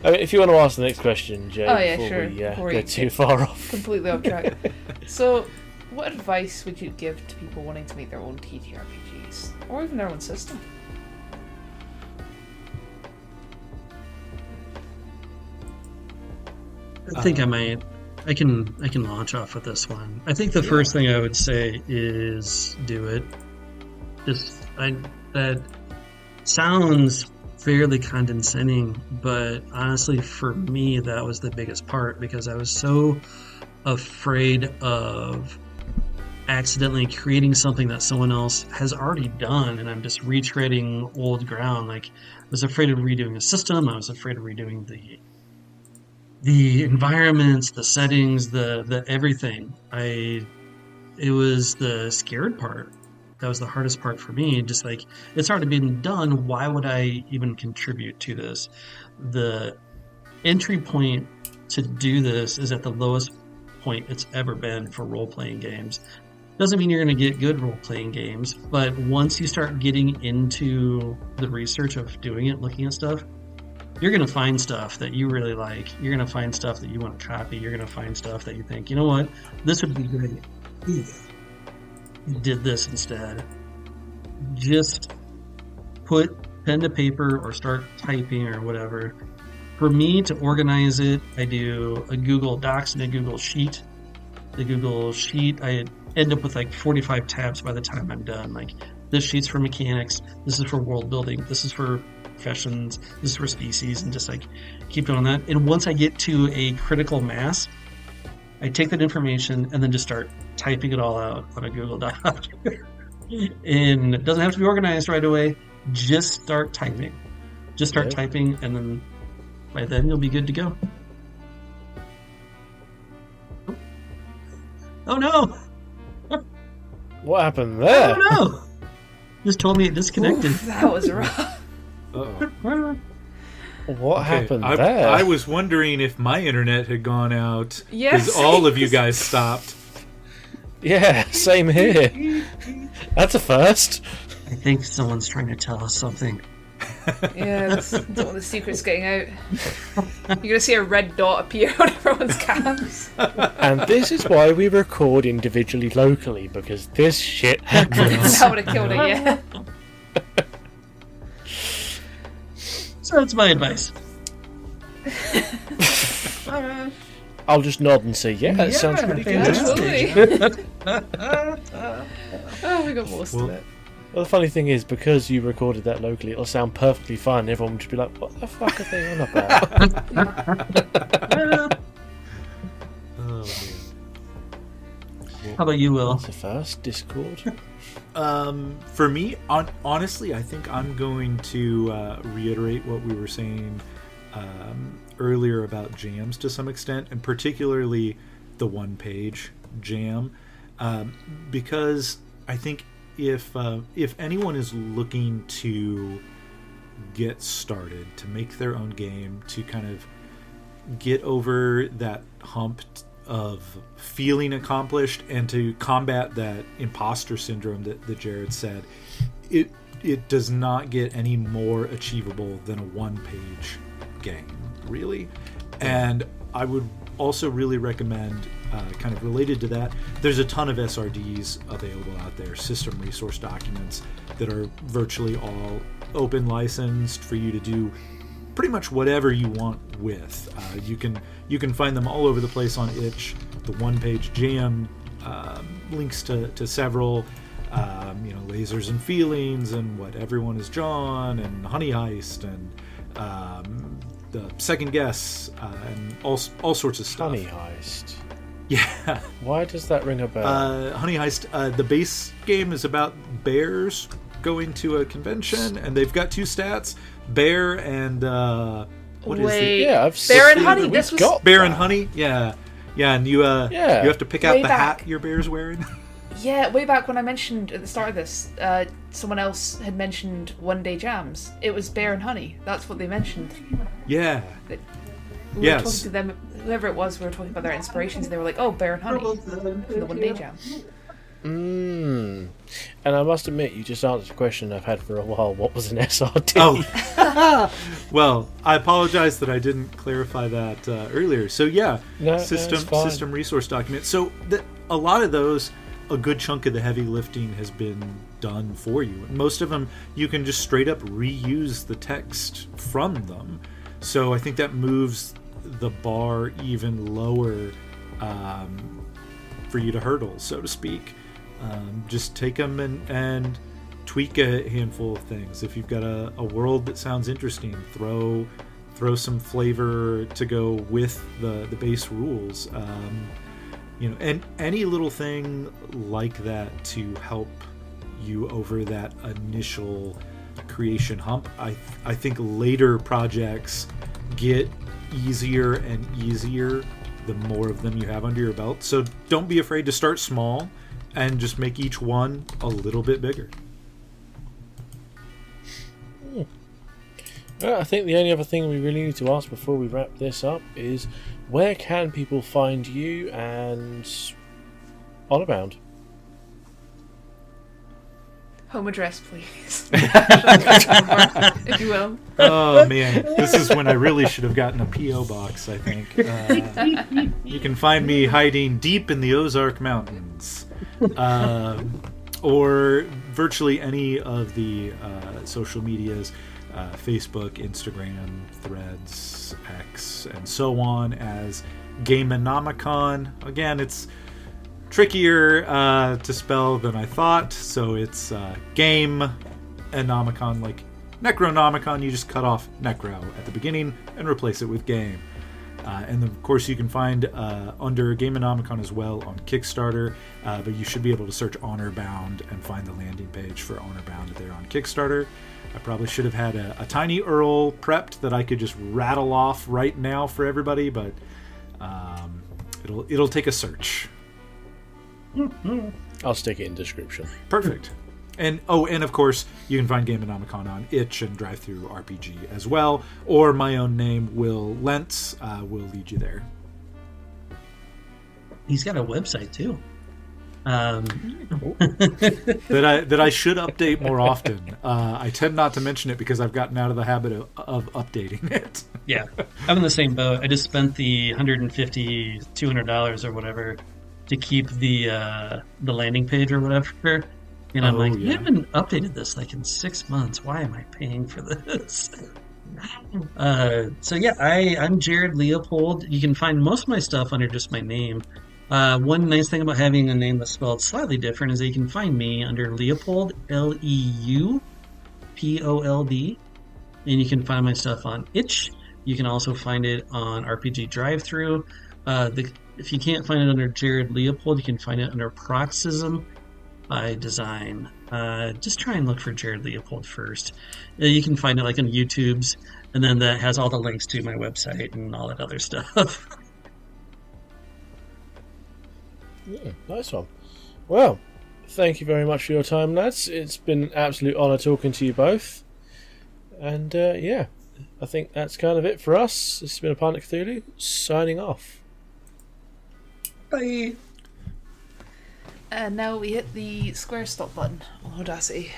I mean, if you want to ask the next question, Jay, Oh, yeah, before sure. we Before go you too get far off. Completely off track. So, what advice would you give to people wanting to make their own TTRPGs? Or even their own system? I think I can launch off with this one. I think the first thing I would say is do it. That sounds fairly condescending, but honestly for me that was the biggest part, because I was so afraid of accidentally creating something that someone else has already done and I'm just retreading old ground. Like, I was afraid of redoing a system, I was afraid of redoing the environments, the settings, the everything. It was the scared part. That was the hardest part for me. Just like, it's already been done. Why would I even contribute to this? The entry point to do this is at the lowest point it's ever been for role-playing games. Doesn't mean you're going to get good role-playing games, but once you start getting into the research of doing it, looking at stuff, you're going to find stuff that you really like. You're going to find stuff that you want to copy. You're going to find stuff that you think, you know what, this would be great. You did this instead. Just put pen to paper or start typing or whatever. For me to organize it, I do a Google Docs and a Google Sheet. The Google Sheet, I end up with like 45 tabs by the time I'm done. Like, this sheet's for mechanics, this is for world building, this is for professions, this is for species, and just like keep doing that. And once I get to a critical mass, I take that information and then just start typing it all out on a Google Doc. And it doesn't have to be organized right away. Just start typing. Just start typing, and then by then you'll be good to go. Oh no! What happened there? Oh no! Just told me it disconnected. Oof, that was rough. Uh-oh. What happened I, there? I was wondering if my internet had gone out Yes. because all of you guys stopped. Yeah, same here. That's a first. I think someone's trying to tell us something. Yeah, don't want the secrets getting out. You're gonna see a red dot appear on everyone's cams. And this is why we record individually locally, because this shit happens. That would have killed it, yeah. So that's my advice. I'll just nod and say, yeah, it sounds pretty good. fantastic. Oh, we got most of it. Well, the funny thing is, because you recorded that locally, it'll sound perfectly fine. Everyone would just be like, what the fuck are they on about? Oh, How about you, Will? That's a first, Discord. For me, honestly, I think I'm going to reiterate what we were saying earlier about jams to some extent, and particularly the one-page jam, because I think if anyone is looking to get started, to make their own game, to kind of get over that hump of feeling accomplished and to combat that imposter syndrome that Jerod said, it does not get any more achievable than a one-page game, really. And I would also really recommend, kind of related to that, there's a ton of SRDs available out there, system resource documents, that are virtually all open licensed for you to do pretty much whatever you want with. You can find them all over the place on itch. The one-page jam links to several, Lasers and Feelings, and What Everyone Is Drawn, and Honey Heist, and the Second Guess, and all sorts of stuff. Honey Heist. Yeah. Why does that ring a bell? Honey Heist, the base game is about bears going to a convention, and they've got two stats, bear and what is Wait, it? Yeah, I've Bear seen and Honey. that This we've was got Bear that. and Honey. Yeah, and you you have to pick out Way the back. hat your bear's wearing. Yeah, way back when I mentioned at the start of this, someone else had mentioned One Day Jams. It was Bear and Honey. That's what they mentioned. Yeah. We were Yes. talking to them, whoever it was, we were talking about their inspirations, and they were like, oh, Bear and Honey from the One Day Jam. And I must admit, you just answered a question I've had for a while. What was an SRD? Oh. Well, I apologize that I didn't clarify that earlier. So yeah, No, it's fine. system resource document. So a lot of those, a good chunk of the heavy lifting has been done for you. Most of them, you can just straight up reuse the text from them. So I think that moves the bar even lower for you to hurdle, so to speak. Just take them and tweak a handful of things. If you've got a world that sounds interesting, throw some flavor to go with the base rules. And any little thing like that to help you over that initial creation hump. I think later projects get easier and easier the more of them you have under your belt. So don't be afraid to start small and just make each one a little bit bigger. Well, I think the only other thing we really need to ask before we wrap this up is, where can people find you and Honorbound? Home address, please. If you will. Oh man, this is when I really should have gotten a P.O. box, I think. You can find me hiding deep in the Ozark Mountains. Or virtually any of the social medias, Facebook, Instagram, Threads, X, and so on as Gameonomicon. Again, it's trickier to spell than I thought, so it's Game-onomicon, like Necronomicon. You just cut off Necro at the beginning and replace it with Game. And of course you can find under Gameonomicon as well on Kickstarter, but you should be able to search Honorbound and find the landing page for Honorbound there on Kickstarter. I probably should have had a tiny URL prepped that I could just rattle off right now for everybody, but it'll take a search. I'll stick it in description. Perfect. And of course, you can find Gameonomicon on itch and DriveThruRPG as well, or my own name, Will Lentz, will lead you there. He's got a website too. That I should update more often. I tend not to mention it because I've gotten out of the habit of updating it. Yeah, I'm in the same boat. I just spent the $150, $200 or whatever to keep the landing page or whatever. And I'm like, you haven't updated this like in 6 months. Why am I paying for this? So yeah, I'm Jerod Leupold. You can find most of my stuff under just my name. One nice thing about having a name that's spelled slightly different is that you can find me under Leupold, Leupold, and you can find my stuff on itch. You can also find it on RPG DriveThru. If you can't find it under Jerod Leupold, you can find it under Paroxysm by Design. Just try and look for Jerod Leupold first. You can find it like on YouTube's, and then that has all the links to my website and all that other stuff. Yeah, nice one. Well, thank you very much for your time, lads. It's been an absolute honour talking to you both. And yeah, I think that's kind of it for us. This has been a Pint of Cthulhu, signing off. Bye. And now we hit the square stop button on Audacity.